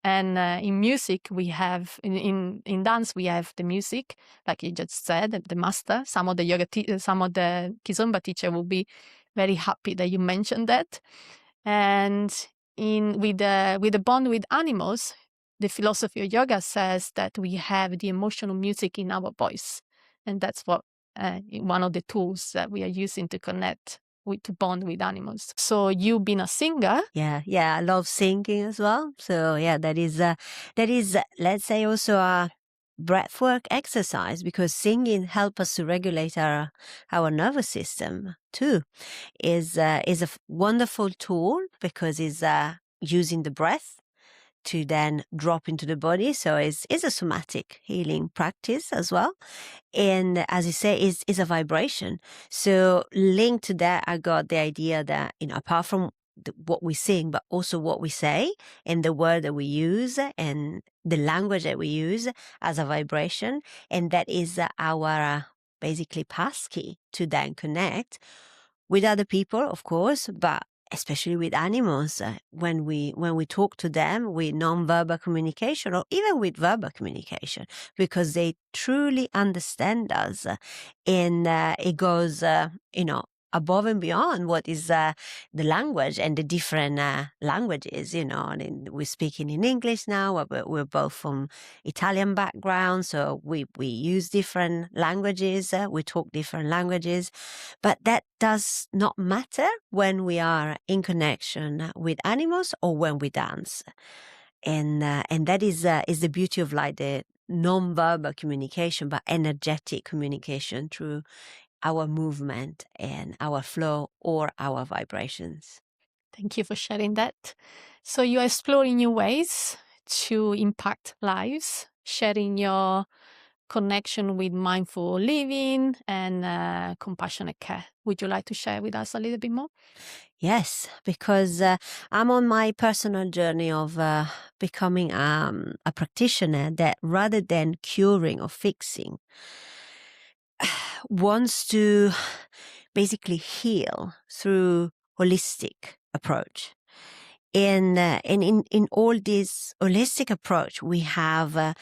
And in music, we have, in dance, we have the music, like you just said, the master. Some of the some of the Kizomba teacher will be very happy that you mentioned that. And with the bond with animals, the philosophy of yoga says that we have the emotional music in our voice. And that's what one of the tools that we are using to connect to bond with animals. So you being a singer. Yeah, I love singing as well. So yeah, that is let's say also breathwork exercise, because singing helps us to regulate our nervous system too, is a wonderful tool, because it's using the breath to then drop into the body. So it's a somatic healing practice as well. And as you say, is a vibration. So linked to that, I got the idea that, apart from what we sing, but also what we say and the word that we use and the language that we use as a vibration. And that is our basically passkey to then connect with other people, of course, but especially with animals. When we talk to them with non-verbal communication, or even with verbal communication, because they truly understand us, and it goes, above and beyond what is the language and the different languages. And we're speaking in English now. We're both from Italian background, so we use different languages. We talk different languages, but that does not matter when we are in connection with animals or when we dance. And that is the beauty of like the non-verbal communication, but energetic communication through our movement and our flow or our vibrations. Thank you for sharing that. So you are exploring new ways to impact lives, sharing your connection with mindful living and compassionate care. Would you like to share with us a little bit more? Yes, because I'm on my personal journey of becoming a practitioner that, rather than curing or fixing, wants to basically heal through holistic approach. And in all this holistic approach, we have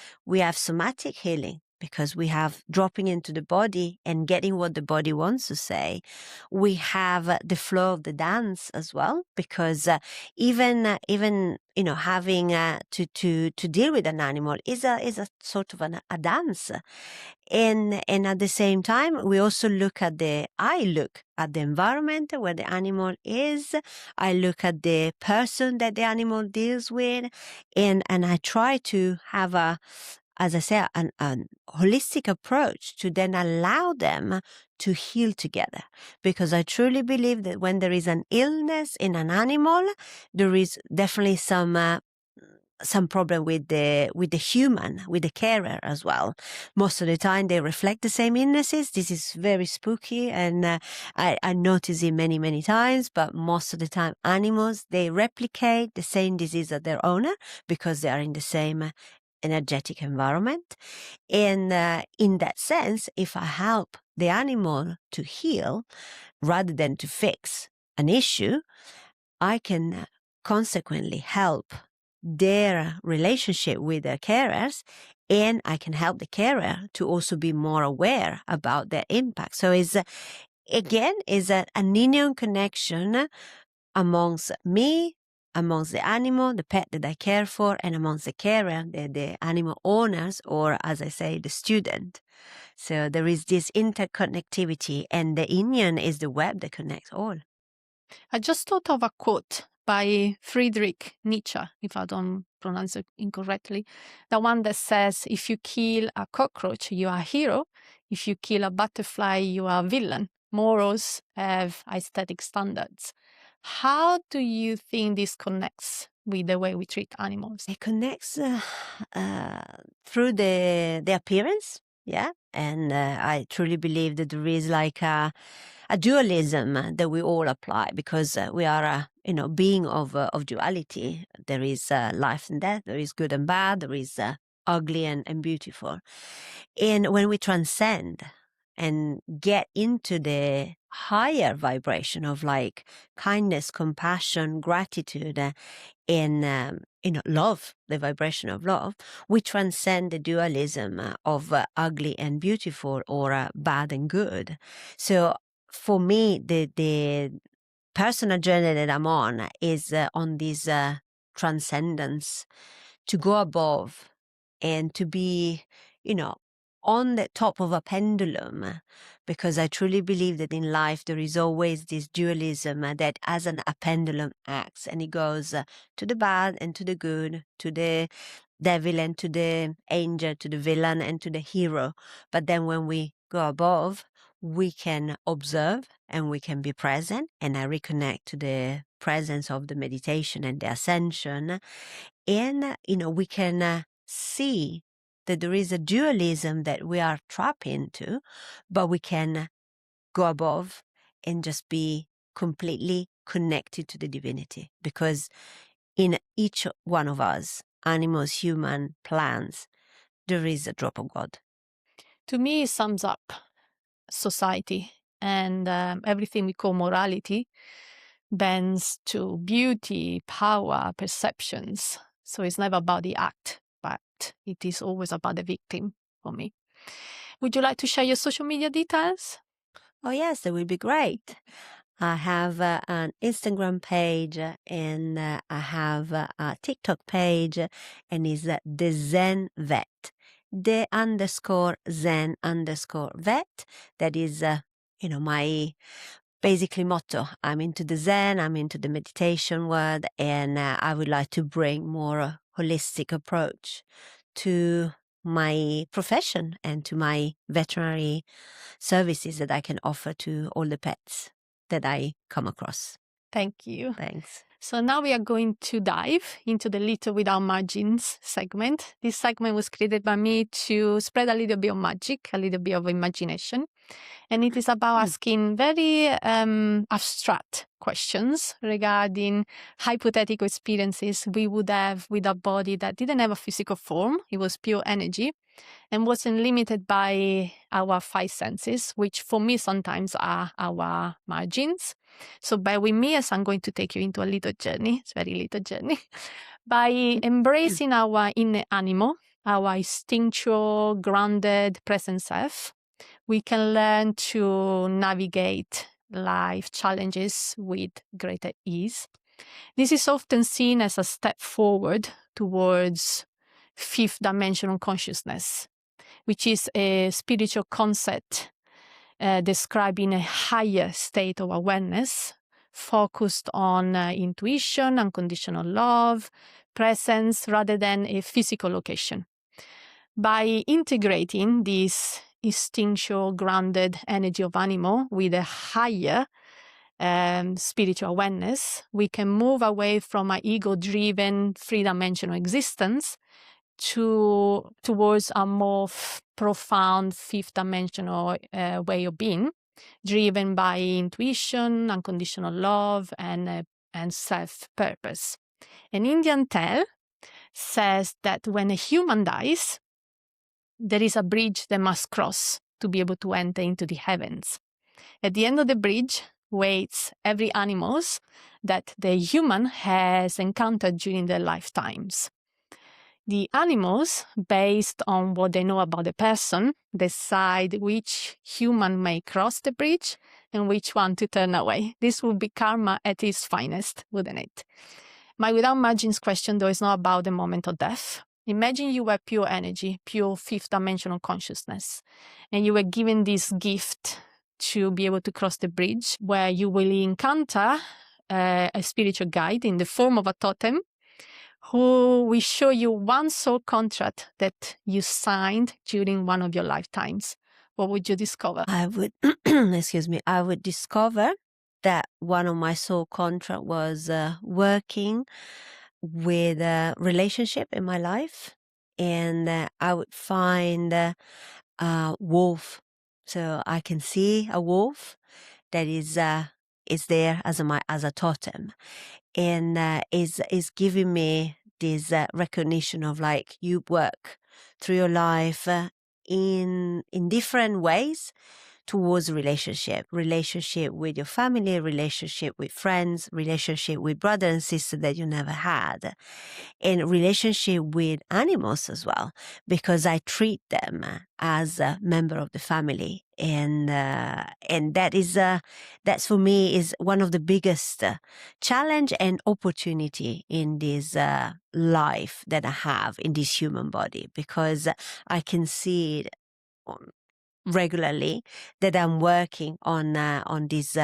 somatic healing, because we have dropping into the body and getting what the body wants to say. We have the flow of the dance as well, because even having to deal with an animal is a sort of a dance. And at the same time, we also I look at the environment where the animal is. I look at the person that the animal deals with, and I try to have as I say, an holistic approach to then allow them to heal together. Because I truly believe that when there is an illness in an animal, there is definitely some problem with the human, with the carer as well. Most of the time they reflect the same illnesses. This is very spooky, and I notice it many, many times, but most of the time animals, they replicate the same disease as their owner, because they are in the same energetic environment. And in that sense, if I help the animal to heal rather than to fix an issue, I can consequently help their relationship with their carers, and I can help the carer to also be more aware about their impact. So it's again an Inyeon connection amongst me, amongst the animal, the pet that I care for, and amongst the carer, the animal owners, or as I say, the student. So there is this interconnectivity, and the Inyeon is the web that connects all. I just thought of a quote by Friedrich Nietzsche, if I don't pronounce it incorrectly. The one that says, if you kill a cockroach, you are a hero. If you kill a butterfly, you are a villain. Morals have aesthetic standards. How do you think this connects with the way we treat animals? It connects through the appearance, yeah. And I truly believe that there is like a dualism that we all apply, because we are a being of duality. There is life and death. There is good and bad. There is ugly and beautiful. And when we transcend and get into the higher vibration of like kindness, compassion, gratitude, and love, the vibration of love, we transcend the dualism of ugly and beautiful, or bad and good. So for me, the personal journey that I'm on is on this transcendence, to go above and to be, on the top of a pendulum, because I truly believe that in life there is always this dualism that as a pendulum acts, and it goes to the bad and to the good, to the devil and to the angel, to the villain and to the hero. But then when we go above, we can observe and we can be present, and I reconnect to the presence of the meditation and the ascension. And, we can see that there is a dualism that we are trapped into, but we can go above and just be completely connected to the divinity, because in each one of us, animals, human, plants, there is a drop of God. To me, it sums up society and everything we call morality bends to beauty, power, perceptions. So it's never about the act, but it is always about the victim for me. Would you like to share your social media details? Oh, yes, that would be great. I have an Instagram page and I have a TikTok page, and it's the Zen Vet. The _Zen_vet. That is, my basically motto. I'm into the Zen, I'm into the meditation world, and I would like to bring more holistic approach to my profession and to my veterinary services that I can offer to all the pets that I come across. Thank you. Thanks. So now we are going to dive into the Little Without Margins segment. This segment was created by me to spread a little bit of magic, a little bit of imagination. And it is about asking very abstract questions regarding hypothetical experiences we would have with a body that didn't have a physical form. It was pure energy and wasn't limited by our five senses, which for me sometimes are our margins. So bear with me as I'm going to take you into a little journey. It's a very little journey. By embracing our inner animal, our instinctual, grounded, present self, we can learn to navigate life challenges with greater ease. This is often seen as a step forward towards fifth dimensional consciousness, which is a spiritual concept describing a higher state of awareness focused on intuition, unconditional love, presence, rather than a physical location. By integrating this instinctual, grounded energy of animal with a higher spiritual awareness, we can move away from an ego-driven, three-dimensional existence towards a more profound fifth-dimensional way of being, driven by intuition, unconditional love, and self-purpose. An Indian tale says that when a human dies, there is a bridge they must cross to be able to enter into the heavens. At the end of the bridge waits every animals that the human has encountered during their lifetimes. The animals, based on what they know about the person, decide which human may cross the bridge and which one to turn away. This would be karma at its finest, wouldn't it? My without margins question, though, is not about the moment of death. Imagine you were pure energy, pure fifth dimensional consciousness, and you were given this gift to be able to cross the bridge where you will encounter a spiritual guide in the form of a totem who will show you one soul contract that you signed during one of your lifetimes. What would you discover? I would, I would discover that one of my soul contract was working with a relationship in my life, and I would find a wolf. So I can see a wolf that is there as a totem, and is giving me this recognition of like you work through your life in different ways towards relationship with your family, relationship with friends, relationship with brother and sister that you never had, and relationship with animals as well, because I treat them as a member of the family, and that is that's for me is one of the biggest challenge and opportunity in this life that I have in this human body, because I can see it regularly that I'm working on this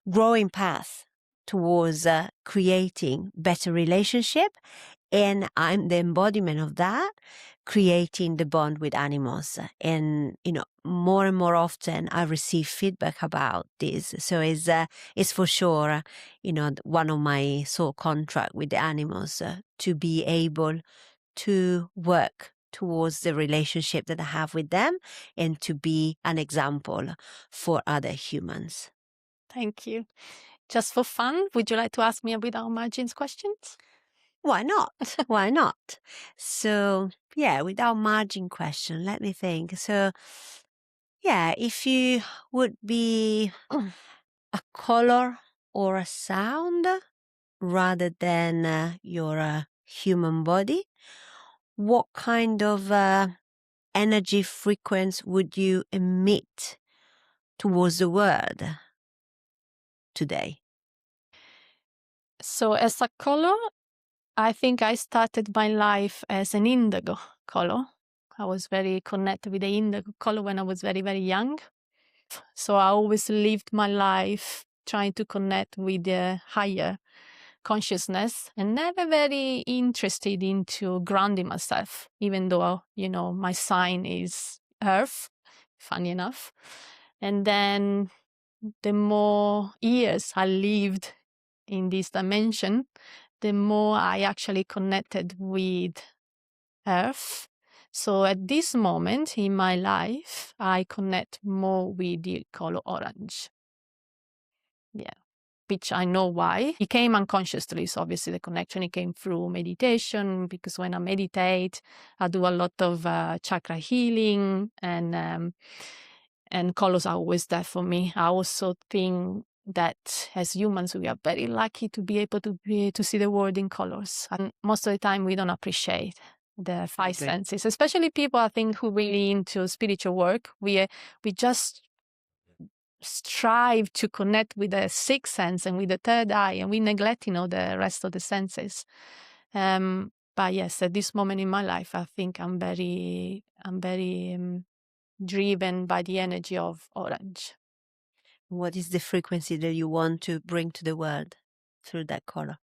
growing path towards creating better relationship And I'm the embodiment of that, creating the bond with animals. And, more and more often I receive feedback about this. So it's for sure, one of my soul contract with the animals, to be able to work towards the relationship that I have with them and to be an example for other humans. Thank you. Just for fun, would you like to ask me a without margins questions? Why not? Why not? So, yeah, without margin question, let me think. So, yeah, if you would be a color or a sound rather than your human body, what kind of energy frequency would you emit towards the world today? So as a color, I think I started my life as an indigo color. I was very connected with the indigo color when I was very, very young. So I always lived my life trying to connect with the higher consciousness and never very interested into grounding myself, even though, my sign is Earth, funny enough. And then the more years I lived in this dimension, the more I actually connected with Earth. So at this moment in my life, I connect more with the color orange. Yeah, which I know why. It came unconsciously. So obviously the connection, it came through meditation, because when I meditate, I do a lot of chakra healing, and colors are always there for me. I also think that as humans, we are very lucky to be able to see the world in colors. And most of the time, we don't appreciate the five senses, especially people, I think, who really into spiritual work. We just strive to connect with the sixth sense and with the third eye, and we neglect, the rest of the senses. But yes, at this moment in my life, I think I'm very driven by the energy of orange. What is the frequency that you want to bring to the world through that color?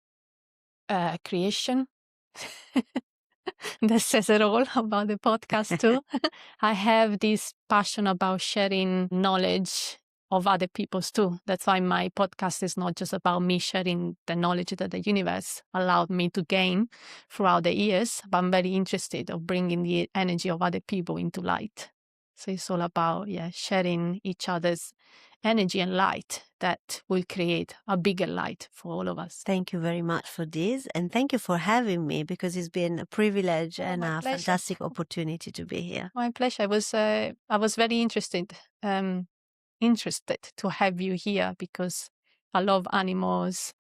Creation. That says it all about the podcast too. I have this passion about sharing knowledge of other people's too. That's why my podcast is not just about me sharing the knowledge that the universe allowed me to gain throughout the years, but I'm very interested of bringing the energy of other people into light. So it's all about, sharing each other's energy and light that will create a bigger light for all of us. Thank you very much for this, and thank you for having me, because it's been a privilege and a fantastic opportunity to be here. My pleasure. I was very interested to have you here, because I love animals.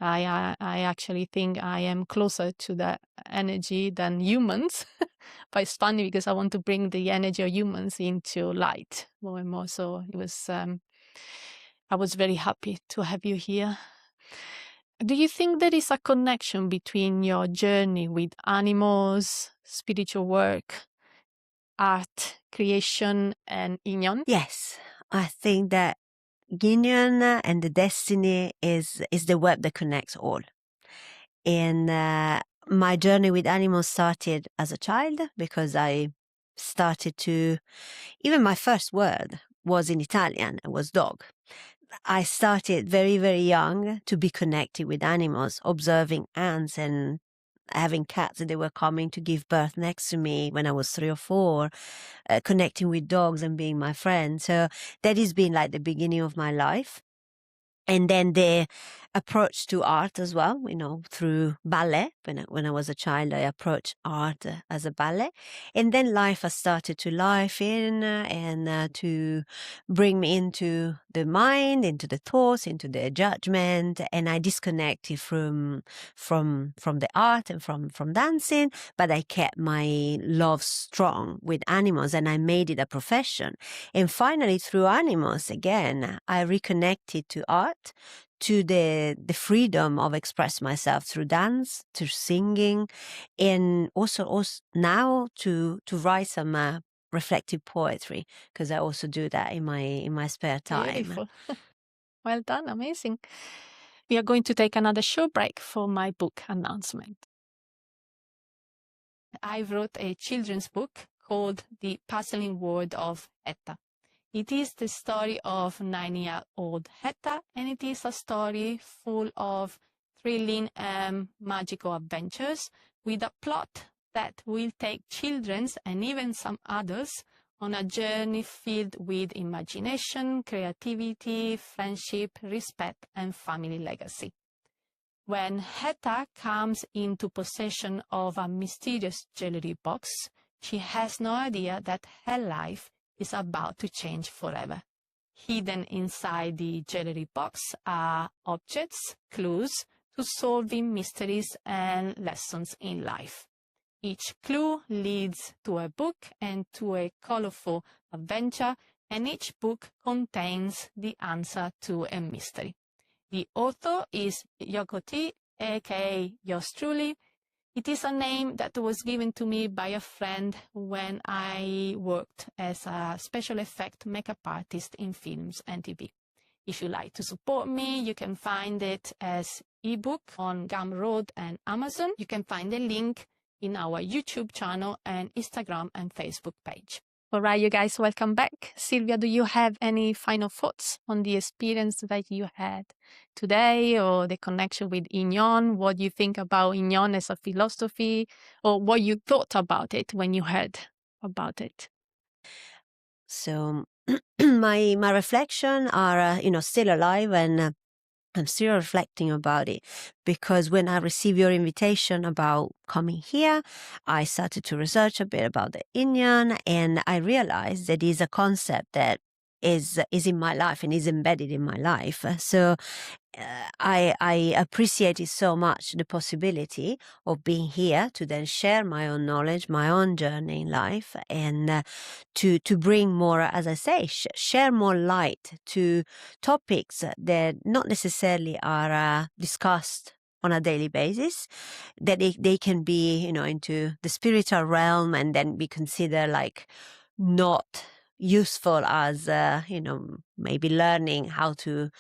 I actually think I am closer to that energy than humans. But it's funny because I want to bring the energy of humans into light more and more. So it was, I was very happy to have you here. Do you think there is a connection between your journey with animals, spiritual work, art, creation, and Inyeon? Yes, I think that Inyeon and the destiny is the web that connects all. And my journey with animals started as a child, because I started to, even my first word was in Italian, it was dog. I started very, very young to be connected with animals, observing ants and having cats that they were coming to give birth next to me when I was 3 or 4, connecting with dogs and being my friend. So that has been like the beginning of my life. And then the approach to art as well, through ballet. When I was a child, I approached art as a ballet. And then life has started to life in and to bring me into the mind, into the thoughts, into the judgment. And I disconnected from the art and from dancing, but I kept my love strong with animals, and I made it a profession. And finally, through animals, again, I reconnected to art, to the freedom of express myself through dance, through singing, and also now to write some reflective poetry, because I also do that in my spare time. Beautiful. Well done, amazing. We are going to take another short break for my book announcement. I wrote a children's book called The Puzzling World of Etta. It is the story of 9-year-old Etta, and it is a story full of thrilling and magical adventures with a plot that will take children and even some adults on a journey filled with imagination, creativity, friendship, respect, and family legacy. When Etta comes into possession of a mysterious jewelry box, she has no idea that her life is about to change forever. Hidden inside the jewelry box are objects, clues to solving mysteries and lessons in life. Each clue leads to a book and to a colorful adventure, and each book contains the answer to a mystery. The author is Yokoti, aka yours truly. It is a name that was given to me by a friend when I worked as a special effect makeup artist in films and TV. If you like to support me, you can find it as ebook on Gumroad and Amazon. You can find the link in our YouTube channel and Instagram and Facebook page. All right, you guys, welcome back. Silvia, do you have any final thoughts on the experience that you had today or the connection with Inyeon? What do you think about Inyeon as a philosophy, or what you thought about it when you heard about it? So my reflection are still alive, and I'm still reflecting about it, because when I received your invitation about coming here, I started to research a bit about the Inyeon, and I realized that is a concept that is in my life and is embedded in my life. So I appreciated so much the possibility of being here to then share my own knowledge, my own journey in life, and to bring more, as I say, share more light to topics that not necessarily are discussed on a daily basis, that they can be, into the spiritual realm and then be considered like not useful as, maybe learning how to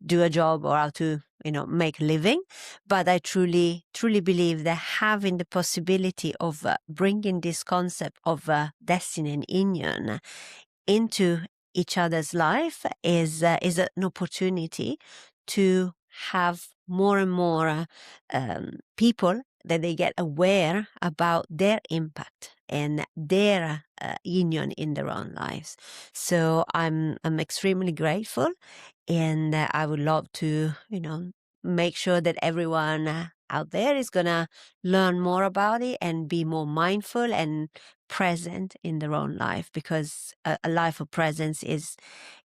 do a job or how to, make a living. But I truly, truly believe that having the possibility of bringing this concept of destiny and Inyeon into each other's life is an opportunity to have more and more people that they get aware about their impact and their Inyeon in their own lives. So I'm extremely grateful, and I would love to, make sure that everyone out there is gonna learn more about it and be more mindful and present in their own life, because a life of presence is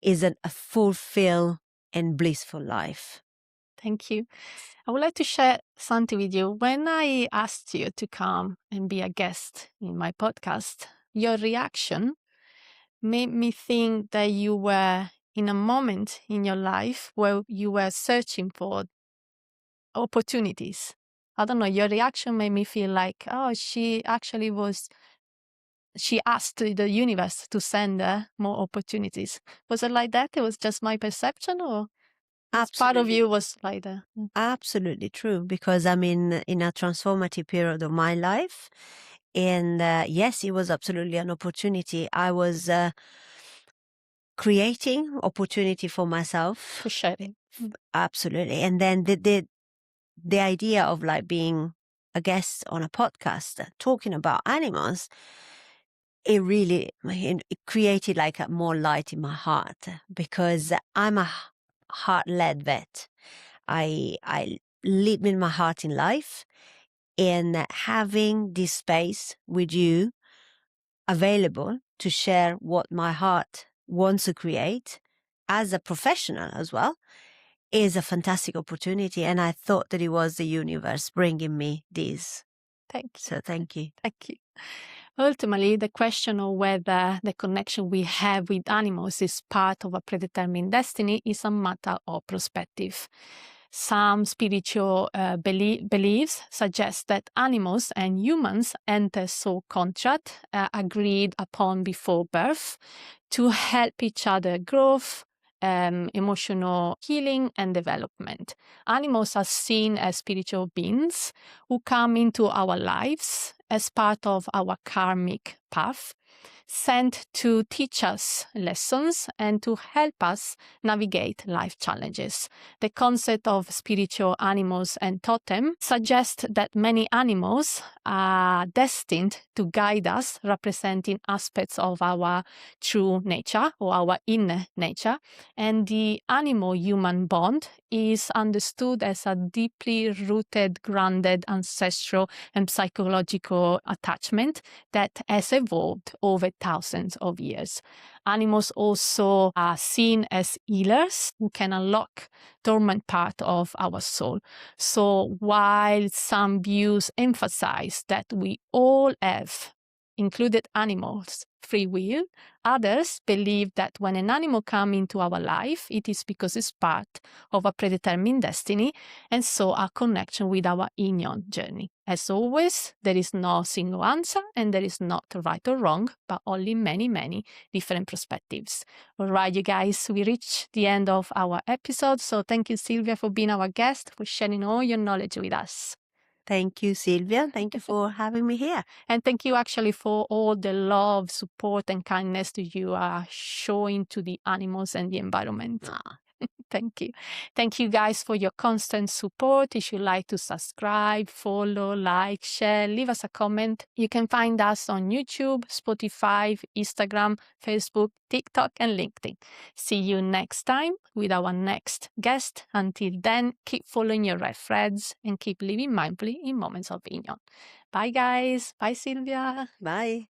a fulfilled and blissful life. Thank you. I would like to share something with you. When I asked you to come and be a guest in my podcast, your reaction made me think that you were in a moment in your life where you were searching for opportunities. I don't know, your reaction made me feel like, oh, she asked the universe to send her more opportunities. Was it like that? It was just my perception, or part of you was like that? Absolutely true, because I'm in a transformative period of my life. And yes, it was absolutely an opportunity. I was creating opportunity for myself. For sharing. Absolutely. And then the idea of like being a guest on a podcast talking about animals, it created like a more light in my heart, because I'm a heart-led vet. I lead with my heart in life, and having this space with you available to share what my heart wants to create as a professional as well is a fantastic opportunity. And I thought that it was the universe bringing me this. Thank you. So thank you. Thank you. Ultimately, the question of whether the connection we have with animals is part of a predetermined destiny is a matter of perspective. Some spiritual beliefs suggest that animals and humans enter soul contract agreed upon before birth to help each other growth, emotional healing and development. Animals are seen as spiritual beings who come into our lives as part of our karmic path, sent to teach us lessons and to help us navigate life challenges. The concept of spiritual animals and totem suggests that many animals are destined to guide us, representing aspects of our true nature or our inner nature. And the animal-human bond is understood as a deeply rooted, grounded, ancestral and psychological attachment that has evolved over thousands of years. Animals also are seen as healers who can unlock dormant part of our soul. So while some views emphasize that we all have, included animals, free will, others believe that when an animal comes into our life, it is because it's part of a predetermined destiny, and so our connection with our Inyeon journey. As always, there is no single answer, and there is not right or wrong, but only many, many different perspectives. All right, you guys, we reached the end of our episode, so thank you, Silvia, for being our guest, for sharing all your knowledge with us. Thank you, Silvia. Thank you for having me here. And thank you actually for all the love, support, and kindness that you are showing to the animals and the environment. Thank you. Thank you guys for your constant support. If you'd like to subscribe, follow, like, share, leave us a comment. You can find us on YouTube, Spotify, Instagram, Facebook, TikTok, and LinkedIn. See you next time with our next guest. Until then, keep following your red threads and keep living mindfully in moments of Inyeon. Bye, guys. Bye, Silvia. Bye.